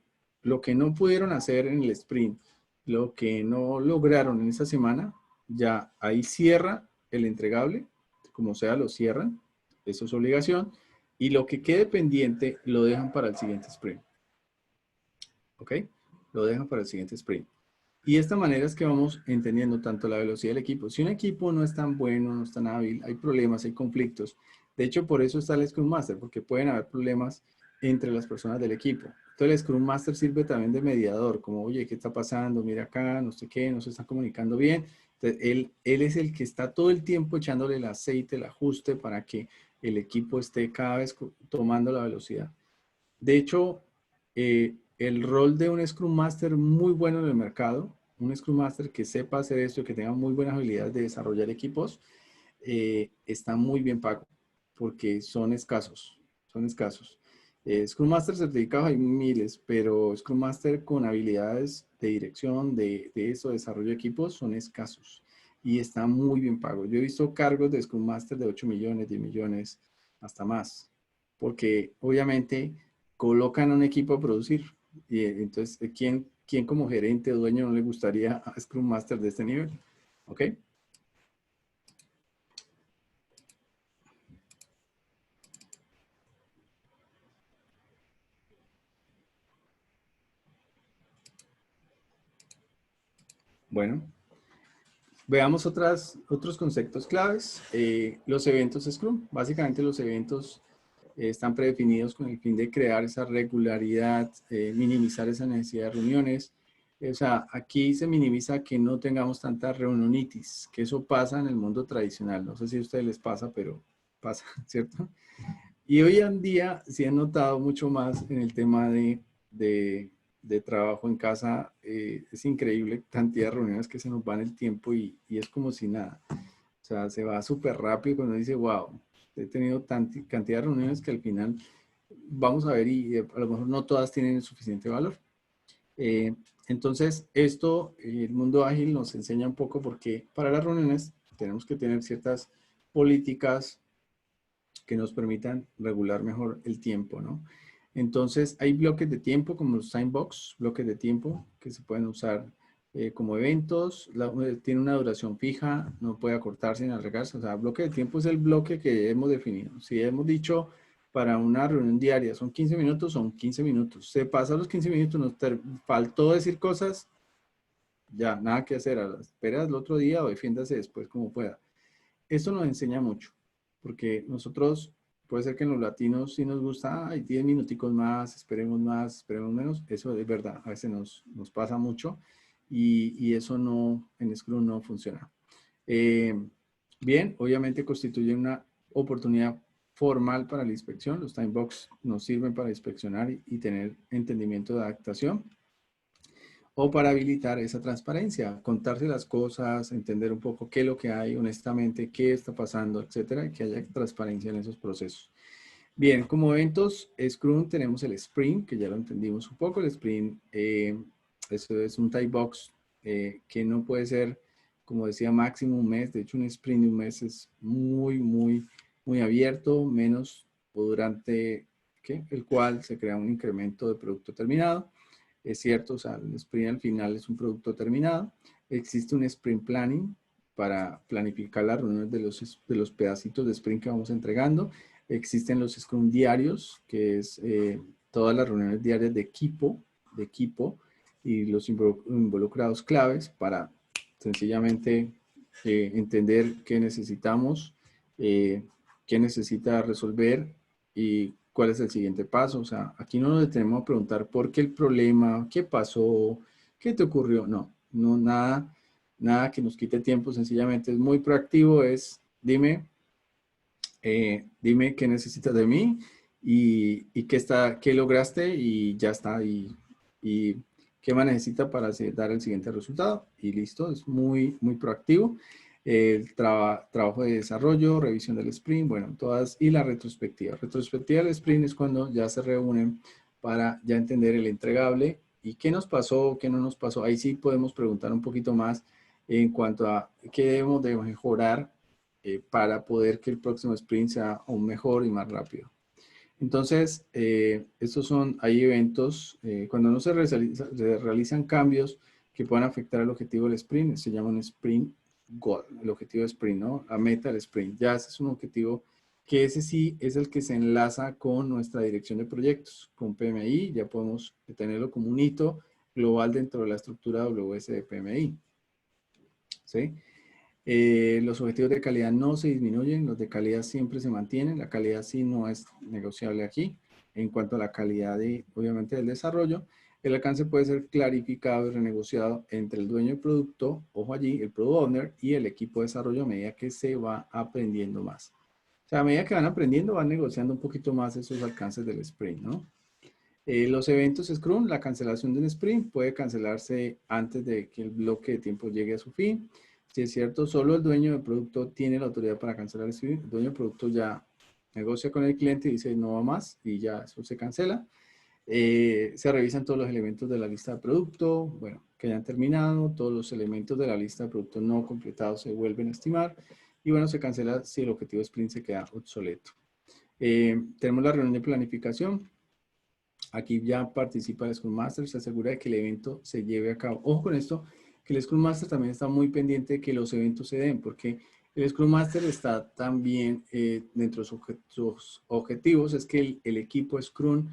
no pudieron hacer en el sprint, lo que no lograron en esa semana, ya ahí cierra el entregable, como sea lo cierran, eso es obligación, y lo que quede pendiente lo dejan para el siguiente sprint. ¿Ok? Lo dejan para el siguiente sprint. Y de esta manera es que vamos entendiendo tanto la velocidad del equipo. Si un equipo no es tan bueno, no es tan hábil, hay problemas, hay conflictos. De hecho, por eso está el Scrum Master, porque pueden haber problemas entre las personas del equipo. Entonces, el Scrum Master sirve también de mediador, como, oye, ¿qué está pasando? Mira acá, no sé qué, no se está comunicando bien. Entonces, él es el que está todo el tiempo echándole el aceite, el ajuste para que el equipo esté cada vez tomando la velocidad. De hecho, el rol de un Scrum Master muy bueno en el mercado, un Scrum Master que sepa hacer esto, que tenga muy buenas habilidades de desarrollar equipos, está muy bien pago, porque son escasos, son escasos. Scrum Master certificados hay miles, pero Scrum Master con habilidades de dirección, de eso, desarrollo de equipos, son escasos. Y está muy bien pago. Yo he visto cargos de Scrum Master de 8 millones, 10 millones, hasta más. Porque obviamente colocan un equipo a producir. Y entonces, ¿quién como gerente o dueño no le gustaría a Scrum Master de este nivel? ¿Ok? Bueno, veamos otros conceptos claves. Los eventos Scrum. Básicamente los eventos están predefinidos con el fin de crear esa regularidad, minimizar esa necesidad de reuniones. O sea, aquí se minimiza que no tengamos tanta reunionitis, que eso pasa en el mundo tradicional. No sé si a ustedes les pasa, pero pasa, ¿cierto? Y hoy en día sí he notado mucho más en el tema de trabajo en casa. Es increíble cantidad de reuniones que se nos van el tiempo y es como si nada. O sea, se va súper rápido cuando dice, wow, he tenido cantidad de reuniones que al final vamos a ver y a lo mejor no todas tienen el suficiente valor. Entonces, esto, el mundo ágil nos enseña un poco porque para las reuniones tenemos que tener ciertas políticas que nos permitan regular mejor el tiempo, ¿no? Entonces, hay bloques de tiempo como los time box, bloques de tiempo que se pueden usar como eventos, tiene una duración fija, no puede acortarse ni alargarse, o sea, bloque de tiempo es el bloque que hemos definido. Si hemos dicho para una reunión diaria son 15 minutos, son 15 minutos. Se pasa los 15 minutos, nos faltó decir cosas, ya, nada que hacer, esperas el otro día o defiéndase después como pueda. Esto nos enseña mucho, porque nosotros, puede ser que en los latinos sí nos gusta, hay 10 minuticos más, esperemos menos, eso es verdad, a veces nos pasa mucho y eso no, en Scrum no funciona. Eh, Bien, obviamente constituye una oportunidad formal para la inspección, los time box nos sirven para inspeccionar y tener entendimiento de adaptación o para habilitar esa transparencia, contarse las cosas, entender un poco qué es lo que hay honestamente, qué está pasando, etcétera, y que haya transparencia en esos procesos. Bien, como eventos Scrum tenemos el Sprint, que ya lo entendimos un poco. El Sprint, eso es un type box que no puede ser, como decía, máximo un mes. De hecho, un sprint de un mes es muy abierto, menos o durante el cual se crea un incremento de producto terminado. Es cierto, o sea, el sprint al final es un producto terminado. Existe un sprint planning para planificar las reuniones de los pedacitos de sprint que vamos entregando. Existen los Scrum diarios, que es todas las reuniones diarias de equipo y los involucrados claves para sencillamente entender qué necesitamos, qué necesita resolver y cuál es el siguiente paso. O sea, aquí no nos detenemos a preguntar por qué el problema, qué pasó, qué te ocurrió. No, no, nada que nos quite tiempo, sencillamente es muy proactivo, es dime qué necesitas de mí y qué lograste y ya está. Y qué más necesita para dar el siguiente resultado y listo, es muy, muy proactivo. El trabajo de desarrollo, revisión del sprint, bueno, todas, y la retrospectiva. Retrospectiva del sprint es cuando ya se reúnen para ya entender el entregable y qué nos pasó, qué no nos pasó. Ahí sí podemos preguntar un poquito más en cuanto a qué debemos de mejorar para poder que el próximo sprint sea aún mejor y más rápido. Entonces, hay eventos, cuando no se realizan cambios que puedan afectar el objetivo del sprint, se llama un sprint goal, el objetivo de sprint, ¿no? La meta del sprint. Ya ese es un objetivo que ese sí es el que se enlaza con nuestra dirección de proyectos, con PMI, ya podemos tenerlo como un hito global dentro de la estructura WS de PMI, ¿sí? Los objetivos de calidad no se disminuyen, los de calidad siempre se mantienen, la calidad sí no es negociable aquí. En cuanto a la calidad obviamente, del desarrollo, el alcance puede ser clarificado y renegociado entre el dueño del producto, ojo allí, el product owner y el equipo de desarrollo a medida que se va aprendiendo más. O sea, a medida que van aprendiendo, van negociando un poquito más esos alcances del sprint, ¿no? Los eventos Scrum, la cancelación de un sprint puede cancelarse antes de que el bloque de tiempo llegue a su fin. Si es cierto, solo el dueño del producto tiene la autoridad para cancelar el sprint. El dueño del producto ya negocia con el cliente y dice no va más y ya eso se cancela. Se revisan todos los elementos de la lista de producto, bueno, que hayan terminado, todos los elementos de la lista de producto no completados se vuelven a estimar y bueno, se cancela si el objetivo sprint se queda obsoleto. Tenemos la reunión de planificación. Aquí ya participa el Scrum Master, se asegura de que el evento se lleve a cabo. Ojo con esto, que el Scrum Master también está muy pendiente de que los eventos se den, porque el Scrum Master está también dentro de sus objetivos, es que el equipo Scrum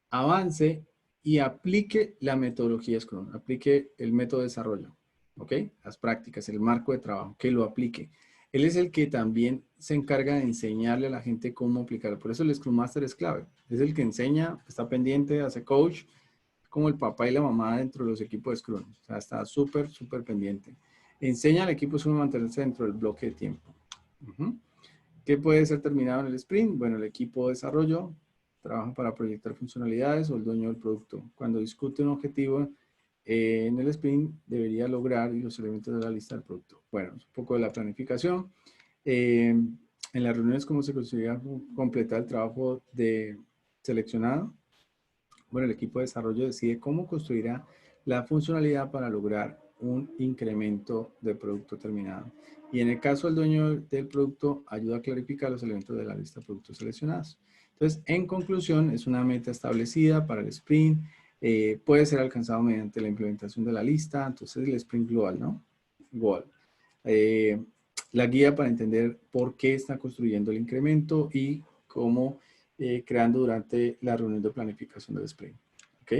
avance y aplique la metodología Scrum, aplique el método de desarrollo, ¿ok? Las prácticas, el marco de trabajo, que lo aplique. Él es el que también se encarga de enseñarle a la gente cómo aplicarlo. Por eso el Scrum Master es clave. Es el que enseña, está pendiente, hace coach, como el papá y la mamá dentro de los equipos de Scrum. O sea, está súper, súper pendiente. Enseña al equipo Scrum a mantenerse dentro del bloque de tiempo. ¿Qué puede ser terminado en el sprint? Bueno, el equipo de desarrollo trabaja para proyectar funcionalidades o el dueño del producto. Cuando discute un objetivo en el sprint, debería lograr y los elementos de la lista del producto. Bueno, un poco de la planificación. En las reuniones, ¿cómo se consigue completar el trabajo de seleccionado? Bueno, el equipo de desarrollo decide cómo construirá la funcionalidad para lograr un incremento de producto terminado. Y en el caso del dueño del producto, ayuda a clarificar los elementos de la lista de productos seleccionados. Entonces, en conclusión, es una meta establecida para el sprint. Puede ser alcanzado mediante la implementación de la lista. Entonces, el sprint global, ¿no? Goal. La guía para entender por qué está construyendo el incremento y cómo creando durante la reunión de planificación del sprint. ¿Ok?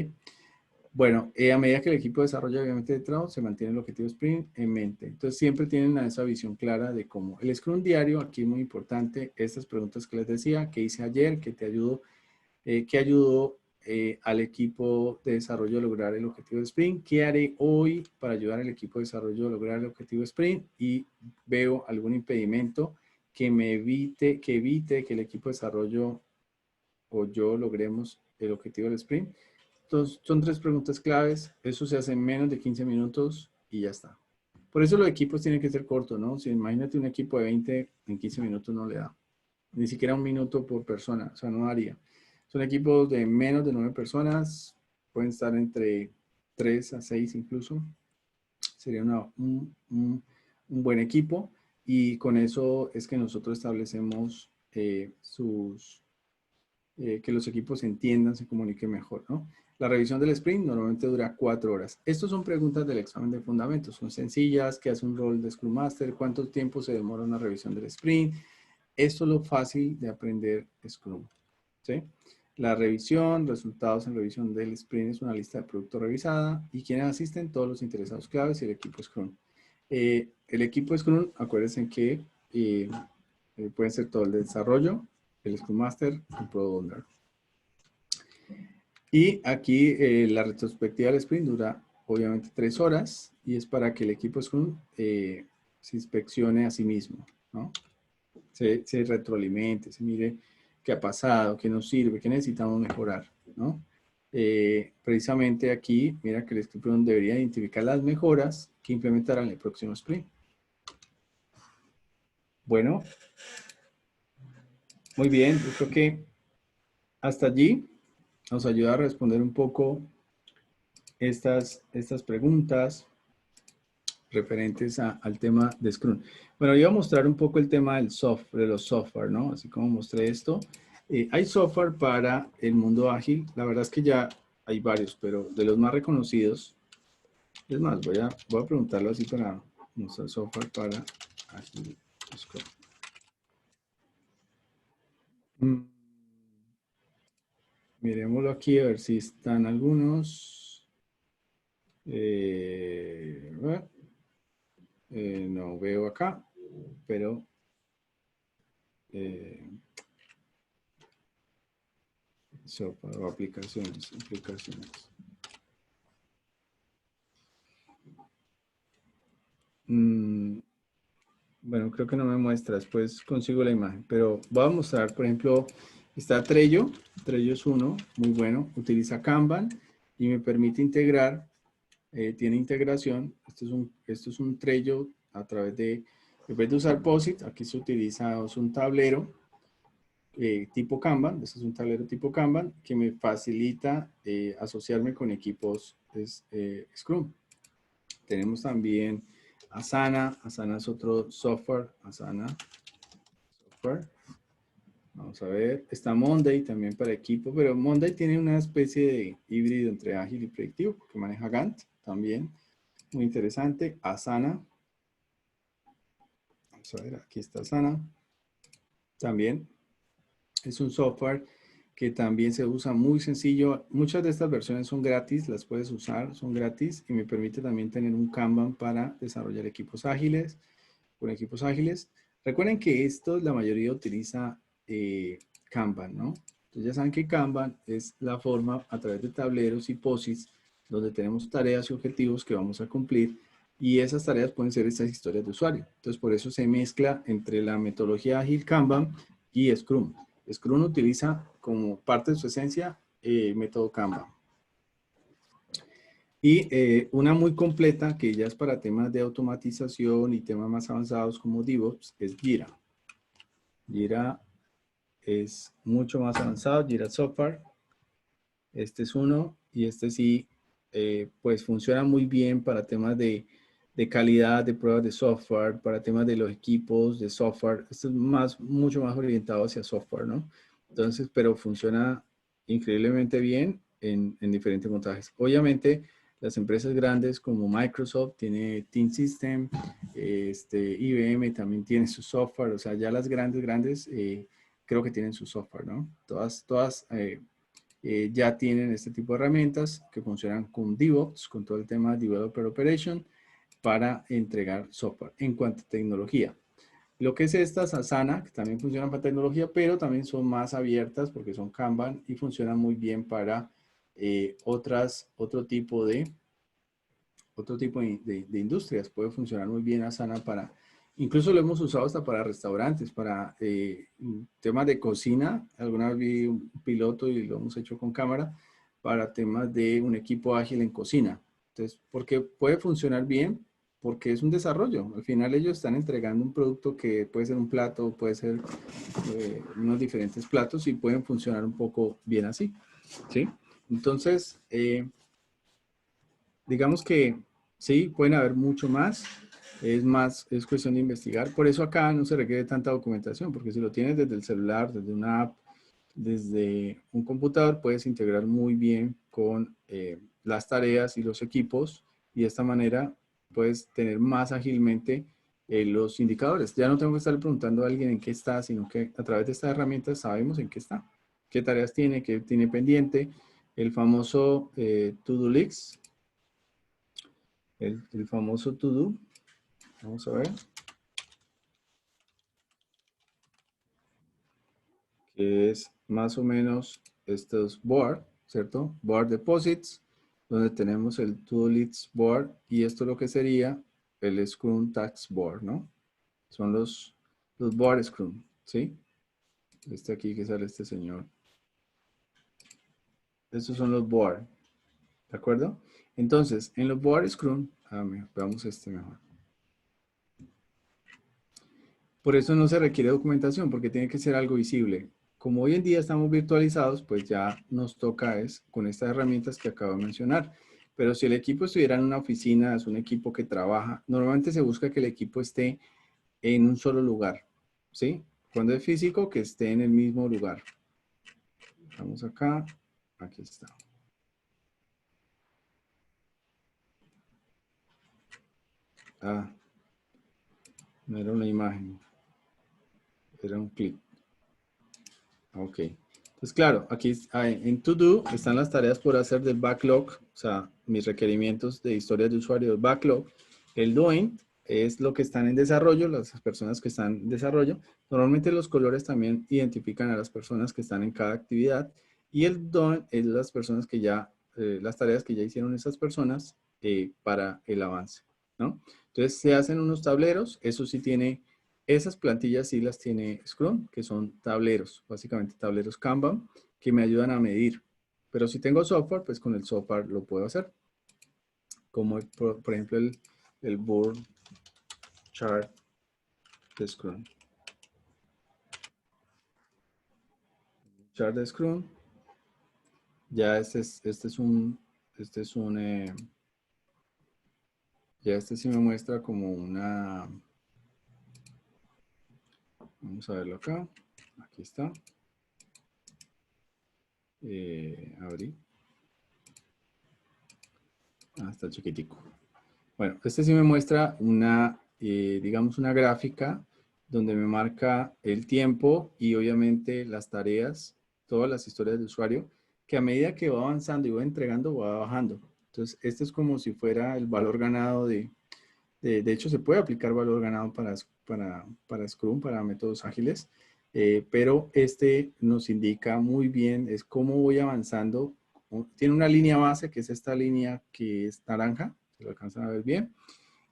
Bueno, a medida que el equipo desarrolla obviamente de trabajo, se mantiene el objetivo sprint en mente. Entonces siempre tienen esa visión clara de cómo. El Scrum diario, aquí es muy importante, estas preguntas que les decía, ¿qué hice ayer? ¿Qué te ayudó? ¿Qué ayudó al equipo de desarrollo a lograr el objetivo de sprint? ¿Qué haré hoy para ayudar al equipo de desarrollo a lograr el objetivo de sprint? Y veo algún impedimento que evite que el equipo de desarrollo o yo logremos el objetivo del sprint. Entonces, son 3 preguntas claves. Eso se hace en menos de 15 minutos y ya está. Por eso los equipos tienen que ser cortos, ¿no? Si imagínate un equipo de 20, en 15 minutos no le da. Ni siquiera un minuto por persona, o sea, no daría. Son equipos de menos de 9 personas, pueden estar entre 3 a 6 incluso. Sería un buen equipo y con eso es que nosotros establecemos que los equipos se entiendan, se comuniquen mejor, ¿no? La revisión del sprint normalmente dura 4 horas. Estas son preguntas del examen de fundamentos. Son sencillas. ¿Qué hace un rol de Scrum Master? ¿Cuánto tiempo se demora una revisión del sprint? Esto es lo fácil de aprender Scrum, ¿sí? La revisión, resultados en revisión del sprint es una lista de producto revisada y quienes asisten, todos los interesados claves y el equipo Scrum. El equipo Scrum, acuérdense que pueden ser todo el de desarrollo, el Scrum Master, el Product Owner. Y aquí la retrospectiva del sprint dura obviamente 3 horas y es para que el equipo Scrum se inspeccione a sí mismo, ¿no? Se retroalimente, se mire qué ha pasado, qué nos sirve, qué necesitamos mejorar, ¿no? precisamente aquí, mira que el Scrum debería identificar las mejoras que implementarán en el próximo sprint. Bueno, muy bien, yo creo que hasta allí nos ayuda a responder un poco estas preguntas referentes al tema de Scrum. Bueno, yo voy a mostrar un poco el tema del software, de los software, ¿no? Así como mostré esto. Hay software para el mundo ágil. La verdad es que ya hay varios, pero de los más reconocidos, es más, voy a preguntarlo así para mostrar software para ágil Scrum. Miremoslo aquí a ver si están algunos. No veo acá, pero software o aplicaciones. Bueno, creo que no me muestra, después consigo la imagen, pero voy a mostrar, por ejemplo, está Trello. Trello es uno, muy bueno, utiliza Kanban y me permite integrar, tiene integración. Esto es un Trello a través de, en vez de usar POSIT, aquí se utiliza es un tablero tipo Kanban. Este es un tablero tipo Kanban que me facilita asociarme con equipos Scrum. Tenemos también Asana. Asana es otro software. Asana software. Vamos a ver. Está Monday también para equipo, pero Monday tiene una especie de híbrido entre ágil y predictivo que maneja Gantt también. Muy interesante. Asana. Vamos a ver, aquí está Asana. También es un software que también se usa muy sencillo. Muchas de estas versiones son gratis, las puedes usar, son gratis y me permite también tener un Kanban para desarrollar equipos ágiles, con equipos ágiles. Recuerden que esto la mayoría utiliza Kanban, ¿no? Entonces ya saben que Kanban es la forma a través de tableros y POSITs donde tenemos tareas y objetivos que vamos a cumplir y esas tareas pueden ser estas historias de usuario. Entonces por eso se mezcla entre la metodología ágil Kanban y Scrum. Scrum utiliza como parte de su esencia método Kanban. Y una muy completa que ya es para temas de automatización y temas más avanzados como DevOps es Jira. Jira es mucho más avanzado, Jira Software. Este es uno y este sí, pues funciona muy bien para temas de calidad de pruebas de software, para temas de los equipos de software. Esto es mucho más orientado hacia software, ¿no? Entonces, pero funciona increíblemente bien en diferentes montajes. Obviamente, las empresas grandes como Microsoft tiene Team System, IBM también tiene su software, o sea, ya las grandes, creo que tienen su software, ¿no? Todas ya tienen este tipo de herramientas que funcionan con DevOps, con todo el tema de Developer Operation, para entregar software. En cuanto a tecnología, lo que es esta Asana, que también funcionan para tecnología, pero también son más abiertas porque son Kanban y funcionan muy bien para otro tipo de industrias. Puede funcionar muy bien Asana para, incluso lo hemos usado hasta para restaurantes, para temas de cocina. Alguna vez vi un piloto y lo hemos hecho con cámara para temas de un equipo ágil en cocina. Entonces, porque puede funcionar bien, porque es un desarrollo. Al final ellos están entregando un producto que puede ser un plato, puede ser unos diferentes platos y pueden funcionar un poco bien así. ¿Sí? Entonces, digamos que sí, pueden haber mucho más. Es cuestión de investigar. Por eso acá no se requiere tanta documentación, porque si lo tienes desde el celular, desde una app, desde un computador, puedes integrar muy bien con las tareas y los equipos y de esta manera puedes tener más ágilmente los indicadores. Ya no tengo que estar preguntando a alguien en qué está, sino que a través de esta herramienta sabemos en qué está, qué tareas tiene, qué tiene pendiente. El famoso To-Do List, el famoso to-do. Vamos a ver. Que es más o menos estos board, ¿cierto? Board deposits, donde tenemos el to-do list board y esto lo que sería el Scrum Task Board, ¿no? Son los board Scrum, ¿sí? Este aquí que sale este señor. Estos son los board, ¿de acuerdo? Entonces, en los board Scrum, veamos este mejor. Por eso no se requiere documentación, porque tiene que ser algo visible. Como hoy en día estamos virtualizados, pues ya nos toca es con estas herramientas que acabo de mencionar. Pero si el equipo estuviera en una oficina, es un equipo que trabaja, normalmente se busca que el equipo esté en un solo lugar, ¿sí? Cuando es físico, que esté en el mismo lugar. Vamos acá, aquí está. Ah, no era una imagen, era un clip. Ok. Entonces, claro, aquí en To Do están las tareas por hacer del backlog, o sea, mis requerimientos de historias de usuario del backlog. El Doing es lo que están en desarrollo, las personas que están en desarrollo. Normalmente los colores también identifican a las personas que están en cada actividad. Y el Done es las personas que ya, las tareas que ya hicieron esas personas para el avance, ¿no? Entonces se hacen unos tableros, eso sí tiene. Esas plantillas sí las tiene Scrum, que son tableros, básicamente tableros Kanban, que me ayudan a medir. Pero si tengo software, pues con el software lo puedo hacer. Como por ejemplo el board chart de Scrum. Chart de Scrum. Ya ya este sí me muestra como una, vamos a verlo acá. Aquí está. Abrí. Ah, está chiquitico. Bueno, este sí me muestra una, digamos, una gráfica donde me marca el tiempo y obviamente las tareas, todas las historias de usuario, que a medida que va avanzando y va entregando, va bajando. Entonces, este es como si fuera el valor ganado de hecho, se puede aplicar valor ganado para Scrum, para métodos ágiles, pero este nos indica muy bien es cómo voy avanzando. Tiene una línea base, que es esta línea que es naranja, se lo alcanzan a ver bien,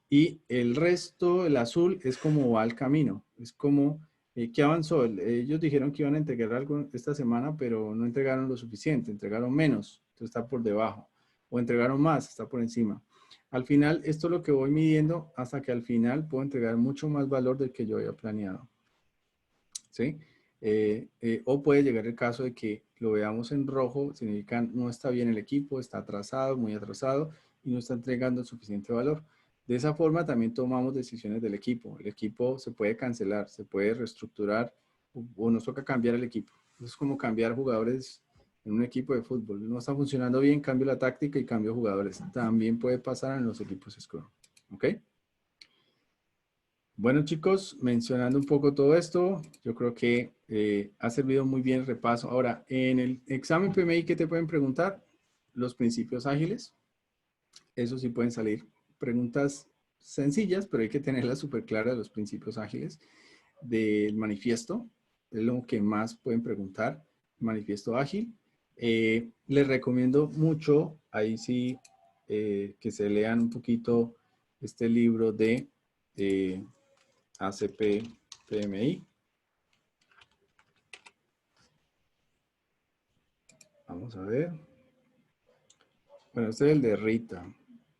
y el resto, el azul, es como va el camino, es como que avanzó. Ellos dijeron que iban a entregar algo esta semana, pero no entregaron lo suficiente, entregaron menos, entonces está por debajo, o entregaron más, está por encima. Al final, esto es lo que voy midiendo hasta que al final puedo entregar mucho más valor del que yo había planeado. ¿Sí? O puede llegar el caso de que lo veamos en rojo, significa no está bien el equipo, está atrasado, muy atrasado y no está entregando suficiente valor. De esa forma también tomamos decisiones del equipo. El equipo se puede cancelar, se puede reestructurar o nos toca cambiar el equipo. Es como cambiar jugadores en un equipo de fútbol. No está funcionando bien, cambio la táctica y cambio jugadores. También puede pasar en los equipos Scrum. ¿Ok? Bueno, chicos, mencionando un poco todo esto, yo creo que ha servido muy bien el repaso. Ahora, en el examen PMI, ¿qué te pueden preguntar? Los principios ágiles. Eso sí pueden salir preguntas sencillas, pero hay que tenerlas súper claras, los principios ágiles del manifiesto. Es lo que más pueden preguntar, manifiesto ágil. Les recomiendo mucho, ahí sí, que se lean un poquito este libro de ACP PMI. Vamos a ver. Bueno, este es el de Rita.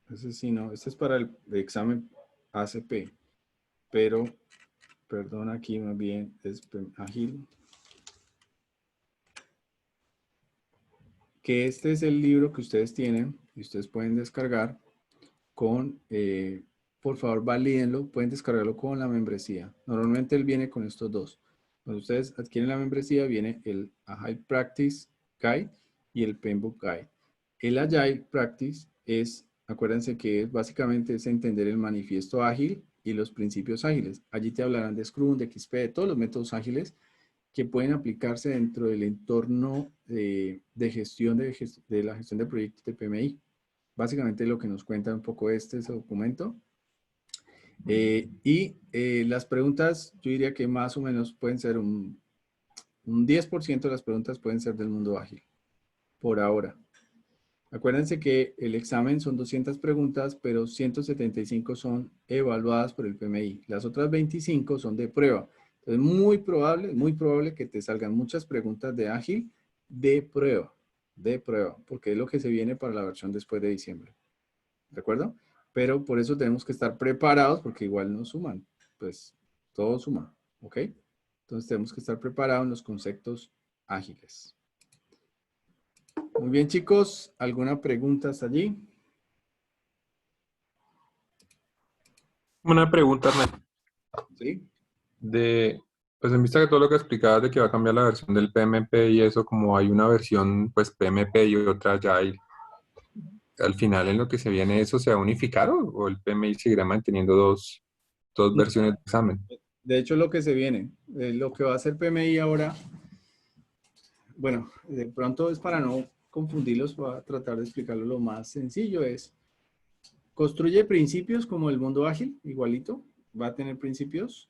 Ese sí, no. Este es para el examen ACP. Pero, perdón, aquí más bien es ágil. Que este es el libro que ustedes tienen y ustedes pueden descargar con, por favor, valídenlo. Pueden descargarlo con la membresía. Normalmente él viene con estos dos. Cuando ustedes adquieren la membresía, viene el Agile Practice Guide y el Penbook Guide. El Agile Practice es, acuérdense que básicamente es entender el manifiesto ágil y los principios ágiles. Allí te hablarán de Scrum, de XP, de todos los métodos ágiles que pueden aplicarse dentro del entorno de gestión de la gestión de proyectos de PMI. Básicamente lo que nos cuenta un poco ese documento. Las preguntas, yo diría que más o menos pueden ser un 10% de las preguntas pueden ser del mundo ágil, por ahora. Acuérdense que el examen son 200 preguntas, pero 175 son evaluadas por el PMI. Las otras 25 son de prueba. Entonces, muy probable que te salgan muchas preguntas de ágil de prueba. de prueba, porque es lo que se viene para la versión después de diciembre. ¿De acuerdo? Pero por eso tenemos que estar preparados, porque igual nos suman. Pues todo suma, ¿ok? Entonces tenemos que estar preparados en los conceptos ágiles. Muy bien, chicos. ¿Alguna pregunta hasta allí? Una pregunta, Ernesto, Sí. pues en vista de todo lo que explicabas de que va a cambiar la versión del PMP y eso, como hay una versión pues PMP y otra Agile, al final en lo que se viene eso se va a unificar o el PMI seguirá manteniendo dos No, versiones de examen. de hecho, lo que se viene, lo que va a hacer PMI ahora, bueno, de pronto es para no confundirlos, voy a tratar de explicarlo lo más sencillo, es construye principios como el mundo ágil, igualito, va a tener principios,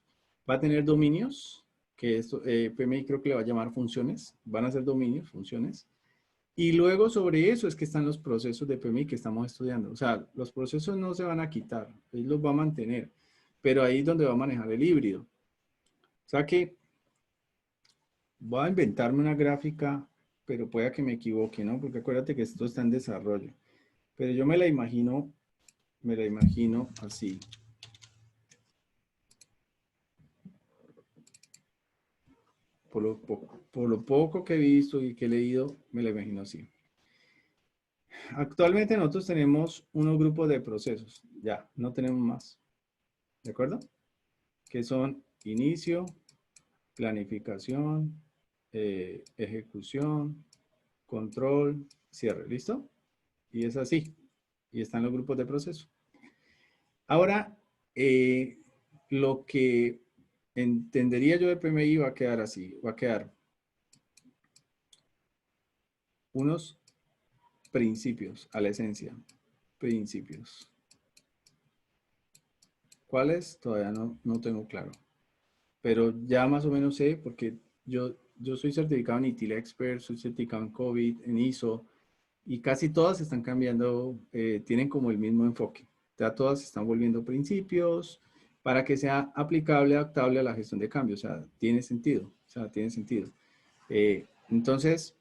va a tener dominios, que esto, PMI creo que le va a llamar funciones, van a ser dominios, funciones, y luego sobre eso es que están los procesos de PMI que estamos estudiando. O sea, los procesos no se van a quitar, él los va a mantener, pero ahí es donde va a manejar el híbrido. O sea que voy a inventarme una gráfica, pero pueda que me equivoque, ¿no? Porque acuérdate que esto está en desarrollo. Pero yo me la imagino así. Por lo poco que he visto y que he leído, me la imagino así. Actualmente nosotros tenemos unos grupos de procesos. Ya, no tenemos más. ¿De acuerdo? Que son inicio, planificación, ejecución, control, cierre. ¿Listo? Y es así. Y están los grupos de proceso. Ahora, lo que entendería yo de PMI va a quedar así. Va a quedar unos principios a la esencia. Principios. ¿Cuáles? Todavía no tengo claro. Pero ya más o menos sé porque yo soy certificado en ITIL Expert, soy certificado en COVID, en ISO, y casi todas están cambiando, tienen como el mismo enfoque. Ya todas se están volviendo principios para que sea aplicable, adaptable a la gestión de cambio. O sea, tiene sentido. O sea, tiene sentido. Entonces,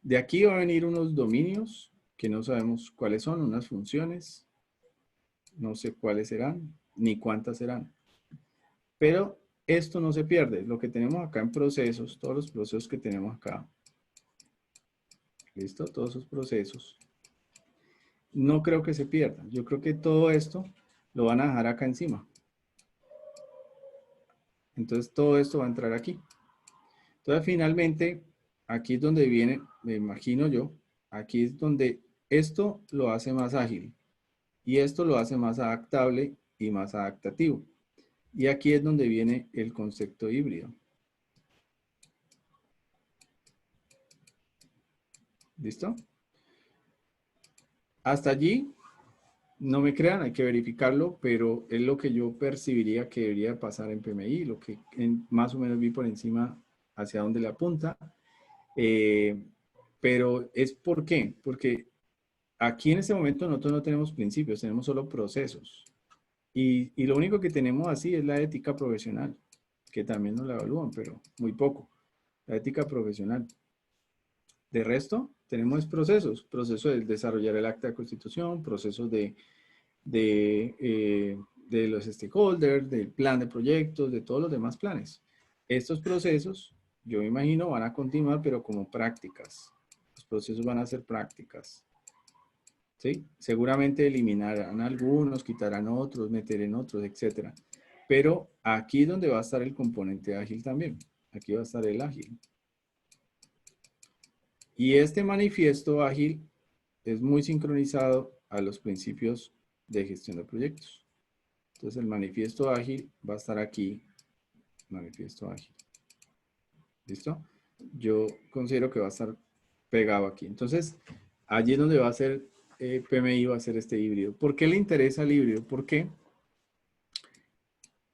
de aquí va a venir unos dominios que no sabemos cuáles son, unas funciones, no sé cuáles serán, ni cuántas serán. Pero esto no se pierde. Lo que tenemos acá en procesos, todos los procesos que tenemos acá, ¿listo? Todos esos procesos, no creo que se pierdan. Yo creo que todo esto lo van a dejar acá encima. Entonces todo esto va a entrar aquí. Entonces finalmente, aquí es donde viene, me imagino yo, aquí es donde esto lo hace más ágil y esto lo hace más adaptable y más adaptativo. Y aquí es donde viene el concepto híbrido. ¿Listo? Hasta allí, no me crean, hay que verificarlo, pero es lo que yo percibiría que debería pasar en PMI, lo que más o menos vi por encima hacia dónde le apunta. Pero es ¿por qué? Porque aquí en este momento nosotros no tenemos principios, tenemos solo procesos. Y lo único que tenemos así es la ética profesional, que también nos la evalúan, pero muy poco. La ética profesional. De resto, tenemos procesos. Proceso de desarrollar el acta de constitución, procesos de los stakeholders, del plan de proyectos, de todos los demás planes. Estos procesos, yo me imagino, van a continuar, pero como prácticas. Los procesos van a ser prácticas. ¿Sí? Seguramente eliminarán algunos, quitarán otros, meterán otros, etc. Pero aquí es donde va a estar el componente ágil también. Aquí va a estar el ágil. Y este manifiesto ágil es muy sincronizado a los principios de gestión de proyectos. Entonces el manifiesto ágil va a estar aquí, manifiesto ágil. ¿Listo? Yo considero que va a estar pegado aquí. Entonces, allí es donde va a ser, PMI va a ser este híbrido. ¿Por qué le interesa el híbrido? Porque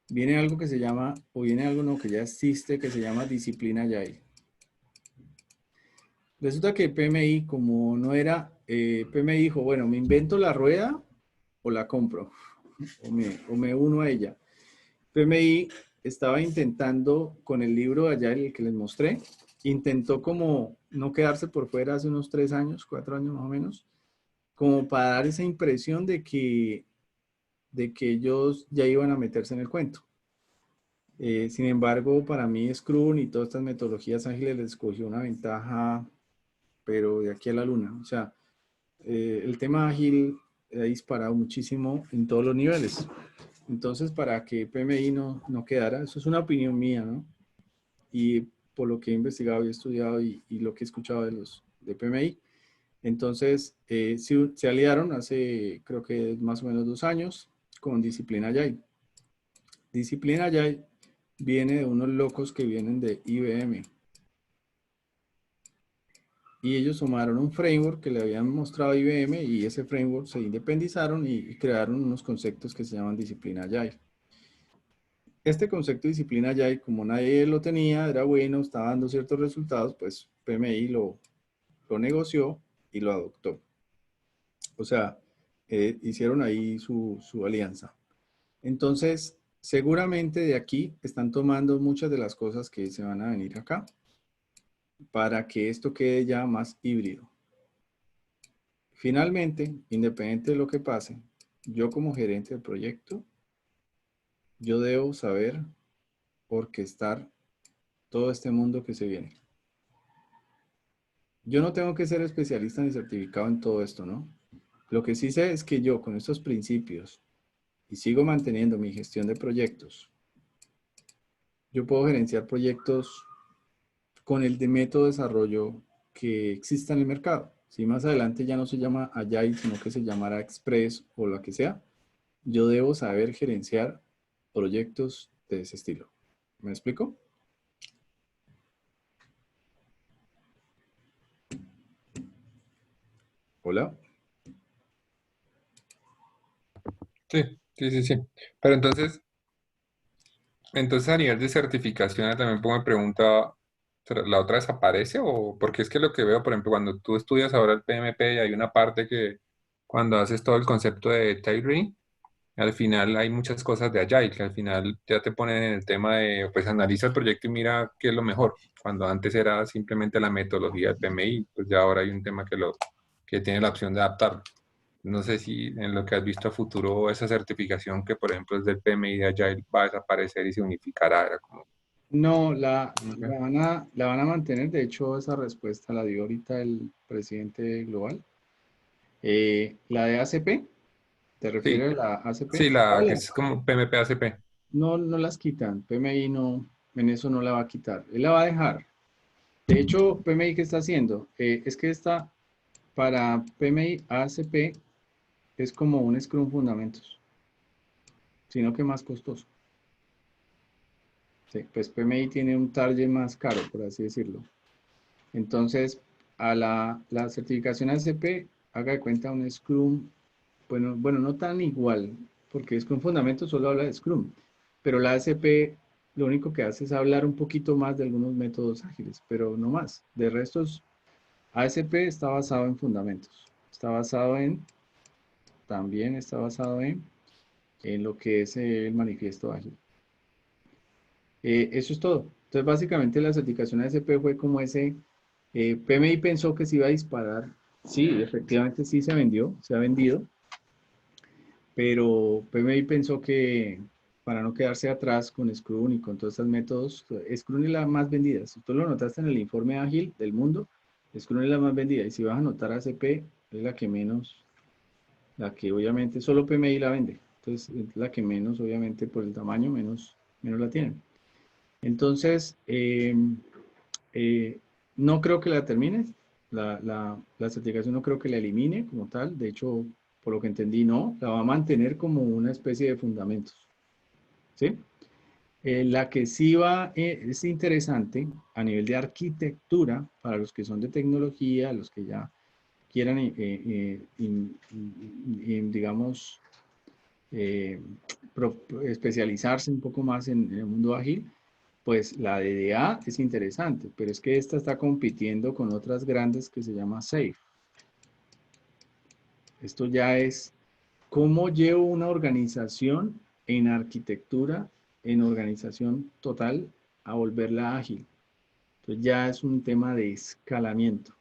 viene algo que se llama, o viene algo no, que ya existe, que se llama disciplina Agile. Resulta que PMI, como no era, PMI dijo, bueno, me invento la rueda o la compro, o me uno a ella. PMI estaba intentando, con el libro allá, el que les mostré, intentó como no quedarse por fuera hace unos 3 años, 4 años más o menos, como para dar esa impresión de que ellos ya iban a meterse en el cuento. Sin embargo, para mí Scrum y todas estas metodologías ágiles les cogió una ventaja, pero de aquí a la luna. O sea, el tema ágil ha disparado muchísimo en todos los niveles. Entonces, para que PMI no quedara, eso es una opinión mía, ¿no? Y por lo que he investigado y estudiado y lo que he escuchado de los de PMI. Entonces, se aliaron hace, creo que más o menos 2 años, con Disciplina Agile. Disciplina Agile viene de unos locos que vienen de IBM. Y ellos tomaron un framework que le habían mostrado a IBM y ese framework se independizaron y crearon unos conceptos que se llaman Disciplina Agile. Este concepto de Disciplina Agile, como nadie lo tenía, era bueno, estaba dando ciertos resultados, pues PMI lo negoció y lo adoptó. O sea, hicieron ahí su alianza. Entonces, seguramente de aquí están tomando muchas de las cosas que se van a venir acá para que esto quede ya más híbrido. Finalmente, independiente de lo que pase, yo como gerente del proyecto, yo debo saber orquestar todo este mundo que se viene. Yo no tengo que ser especialista ni certificado en todo esto, ¿no? Lo que sí sé es que yo con estos principios y sigo manteniendo mi gestión de proyectos, yo puedo gerenciar proyectos con el de método de desarrollo que exista en el mercado. Si más adelante ya no se llama Agile, sino que se llamará Express o lo que sea, yo debo saber gerenciar proyectos de ese estilo. ¿Me explico? Hola. Sí, sí, sí, sí. Pero entonces a nivel de certificación también pongo en pregunta, ¿la otra desaparece? O porque es que lo que veo, por ejemplo, cuando tú estudias ahora el PMP, hay una parte que cuando haces todo el concepto de Tailoring, al final hay muchas cosas de Agile, que al final ya te ponen en el tema de, pues analiza el proyecto y mira qué es lo mejor. Cuando antes era simplemente la metodología del PMI, pues ya ahora hay un tema que tiene la opción de adaptarlo. No sé si en lo que has visto a futuro esa certificación que, por ejemplo, es del PMI de Agile va a desaparecer y se unificará. Era como, No, ok. la van a mantener. De hecho, esa respuesta la dio ahorita el presidente global. La de ACP, ¿te Sí, refieres a la ACP? sí, la que Igual, es como PMP-ACP. no las quitan. PMI no, en eso no la va a quitar. Él la va a dejar. De hecho, PMI, ¿qué está haciendo? Es que está para PMI ACP es como un Scrum Fundamentos, sino que más costoso. Sí, pues PMI tiene un target más caro, por así decirlo. Entonces, a la certificación ACP, haga de cuenta un Scrum, bueno, no tan igual, porque Scrum Fundamentos solo habla de Scrum, pero la ACP lo único que hace es hablar un poquito más de algunos métodos ágiles, pero no más. De resto, ASP está basado en fundamentos, también está basado en lo que es el manifiesto ágil. Eso es todo. Entonces, básicamente la certificación ASP fue como ese, PMI pensó que se iba a disparar. Sí, efectivamente sí se vendió, se ha vendido, pero PMI pensó que para no quedarse atrás con Scrum y con todos estos métodos, Scrum es la más vendida. Si tú lo notaste en el informe ágil del mundo, Scrum es la más vendida. Y si vas a notar ACP, es la que menos, la que obviamente solo PMI la vende. Entonces, es la que menos, obviamente, por el tamaño, menos la tienen. Entonces, eh, no creo que la termine. La certificación no creo que la elimine como tal. De hecho, por lo que entendí, no. La va a mantener como una especie de fundamentos. ¿Sí? La que sí va, es interesante a nivel de arquitectura, para los que son de tecnología, los que ya quieran, digamos, eh, especializarse un poco más en el mundo ágil, pues la DDA es interesante, pero es que esta está compitiendo con otras grandes que se llama SAFe. Esto ya es cómo llevo una organización en arquitectura, en organización total, a volverla ágil. Entonces ya es un tema de escalamiento.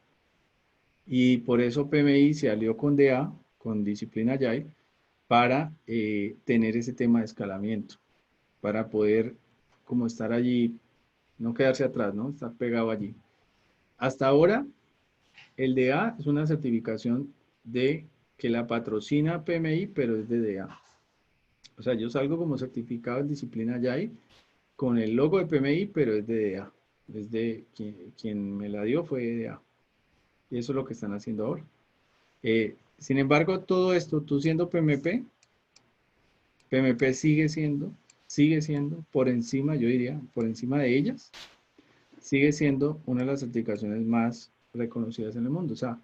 Y por eso PMI se alió con DA, con Disciplina Agile, para tener ese tema de escalamiento, para poder como estar allí, no quedarse atrás, ¿no? Estar pegado allí. Hasta ahora, el DA es una certificación de que la patrocina PMI, pero es de DA. O sea, yo salgo como certificado en Disciplina Agile con el logo de PMI, pero es de DA. Es de quien me la dio fue DA. Y eso es lo que están haciendo ahora. Sin embargo, todo esto, tú siendo PMP, PMP sigue siendo por encima, yo diría, por encima de ellas, sigue siendo una de las certificaciones más reconocidas en el mundo. O sea,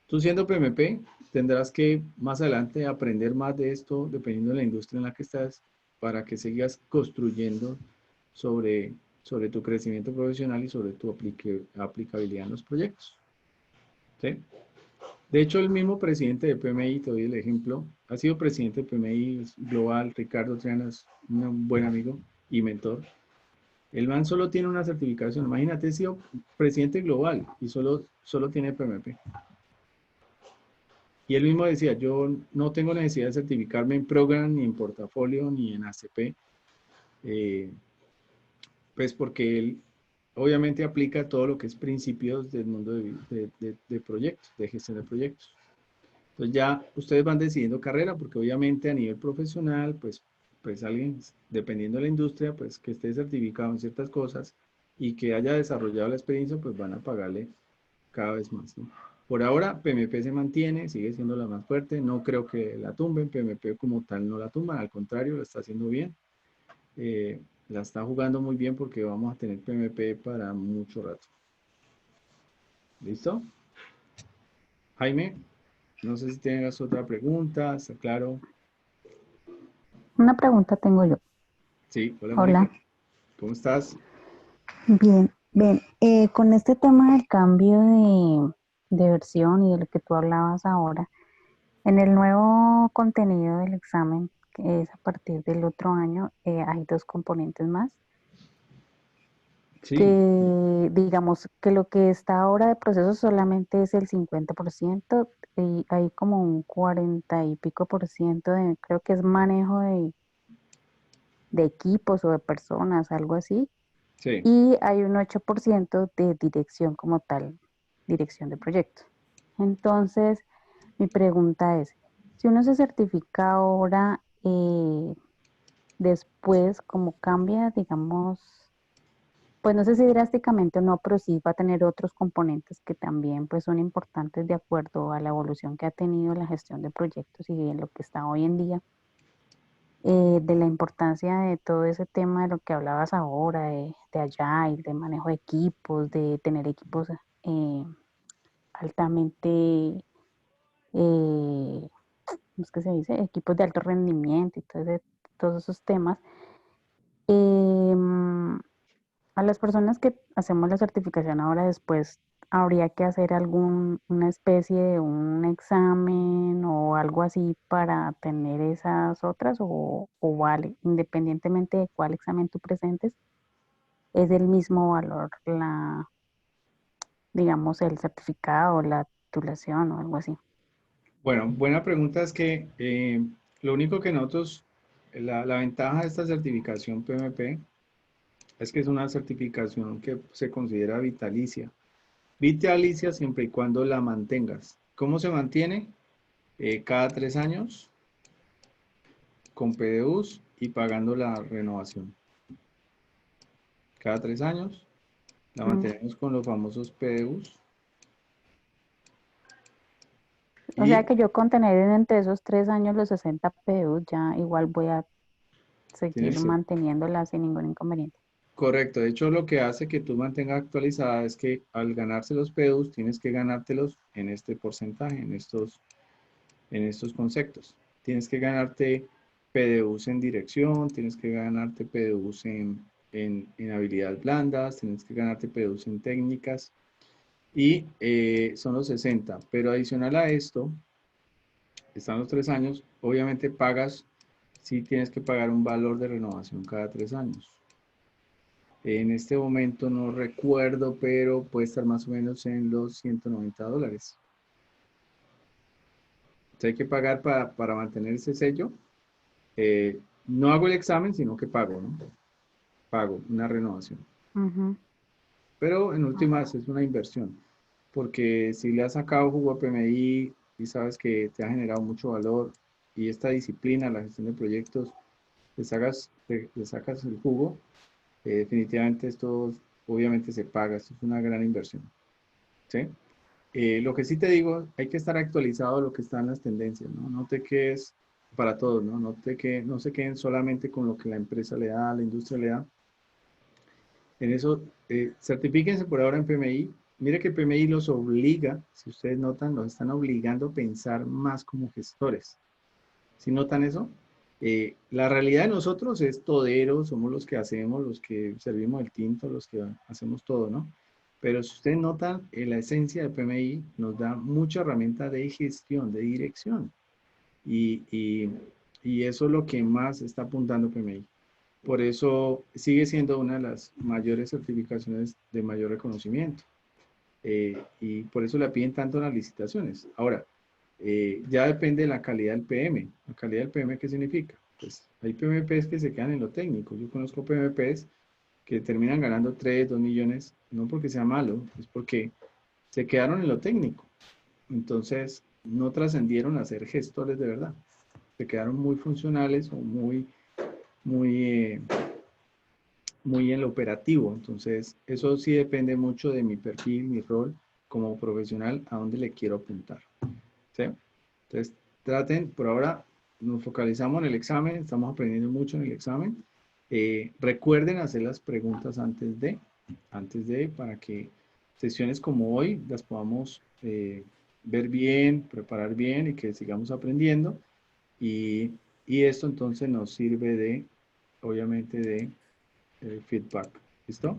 tú siendo PMP, tendrás que más adelante aprender más de esto, dependiendo de la industria en la que estás, para que sigas construyendo sobre tu crecimiento profesional y sobre tu aplicabilidad en los proyectos. ¿Sí? De hecho, el mismo presidente de PMI, te doy el ejemplo, ha sido presidente de PMI Global, Ricardo Triana, es un buen amigo y mentor. El man solo tiene una certificación. Imagínate, ha sido presidente global y solo tiene PMP. Y él mismo decía, yo no tengo necesidad de certificarme en Program, ni en Portafolio, ni en ACP, pues porque él obviamente aplica todo lo que es principios del mundo de proyectos, de gestión de proyectos. Entonces ya ustedes van decidiendo carrera, porque obviamente a nivel profesional, pues alguien, dependiendo de la industria, pues que esté certificado en ciertas cosas y que haya desarrollado la experiencia, pues van a pagarle cada vez más, ¿no? Por ahora, PMP se mantiene, sigue siendo la más fuerte, no creo que la tumben, PMP como tal no la tumban, al contrario, lo está haciendo bien, la está jugando muy bien porque vamos a tener PMP para mucho rato. ¿Listo? Jaime, no sé si tengas otra pregunta, ¿está claro? Una pregunta tengo yo. Sí, hola Hola. Mónica, ¿cómo estás? Bien, bien. Con este tema del cambio de versión y de lo que tú hablabas ahora, en el nuevo contenido del examen, que es a partir del otro año, hay dos componentes más, Sí, que digamos que lo que está ahora de proceso solamente es el 50% y hay como un 40 y pico por ciento de, creo que es manejo de equipos o de personas, algo así. sí. Y hay un 8% de dirección como tal, dirección de proyectos. Entonces, mi pregunta es, si uno se certifica ahora, después, como cambia, digamos, pues no sé si drásticamente o no, pero sí va a tener otros componentes que también pues son importantes de acuerdo a la evolución que ha tenido la gestión de proyectos y en lo que está hoy en día, de la importancia de todo ese tema de lo que hablabas ahora, de Agile, de manejo de equipos, de tener equipos eh, altamente, ¿cómo es que se dice? Equipos de alto rendimiento y todos esos temas. Em, a las personas que hacemos la certificación ahora después, habría que hacer una especie de un examen o algo así para tener esas otras o vale, independientemente de cuál examen tú presentes, es el mismo valor, digamos, el certificado o la titulación o algo así. Bueno, buena pregunta es que lo único que nosotros, la ventaja de esta certificación PMP es que es una certificación que se considera vitalicia. Vitalicia siempre y cuando la mantengas. ¿Cómo se mantiene? Cada 3 años con PDUs y pagando la renovación. Cada 3 años la Mm. mantenemos con los famosos PDUs. O sea Y que yo con tener entre esos 3 años los 60 PDUs ya igual voy a seguir tienes que, manteniéndola sin ningún inconveniente. correcto, de hecho lo que hace que tú mantengas actualizada es que al ganarse los PDUs tienes que ganártelos en este porcentaje, en estos conceptos. Tienes que ganarte PDUs en dirección, tienes que ganarte PDUs en habilidades blandas, tienes que ganarte PDUs en técnicas y son los 60. Pero adicional a esto, están los 3 años, obviamente pagas, sí tienes que pagar un valor de renovación cada 3 años. En este momento no recuerdo, pero puede estar más o menos en los $190. Entonces hay que pagar para mantener ese sello. No hago el examen, sino que pago, ¿no? Pago una renovación. Ujú. Pero en últimas es una inversión, porque si le has sacado jugo a PMI y sabes que te ha generado mucho valor y esta disciplina, la gestión de proyectos, le sacas el jugo, definitivamente esto obviamente se paga, esto es una gran inversión, ¿sí? Lo que sí te digo, hay que estar actualizado a lo que están las tendencias, ¿no? No te quedes para todos, ¿no? No se queden solamente con lo que la empresa le da, la industria le da. En eso, certifíquense por ahora en PMI. Mire que PMI los obliga, si ustedes notan, los están obligando a pensar más como gestores. ¿Sí notan eso? La realidad de nosotros es todero, somos los que hacemos, los que servimos el tinto, los que hacemos todo, ¿no? Pero si ustedes notan, la esencia de PMI nos da mucha herramienta de gestión, de dirección. Y, y, y eso es lo que más está apuntando PMI. Por eso sigue siendo una de las mayores certificaciones de mayor reconocimiento. Y por eso la piden tanto en las licitaciones. Ahora, ya depende de la calidad del PM. ¿La calidad del PM qué significa? Pues hay PMPs que se quedan en lo técnico. Yo conozco PMPs que terminan ganando 3, 2 millones, no porque sea malo, es porque se quedaron en lo técnico. Entonces, no trascendieron a ser gestores de verdad. Se quedaron muy funcionales o muy, muy en lo operativo. Entonces, eso sí depende mucho de mi perfil, mi rol como profesional, a dónde le quiero apuntar. ¿Sí? Entonces, traten, por ahora nos focalizamos en el examen, estamos aprendiendo mucho en el examen. Recuerden hacer las preguntas para que sesiones como hoy las podamos ver bien, preparar bien y que sigamos aprendiendo. Y, y esto entonces nos sirve de, obviamente, de feedback. ¿Listo?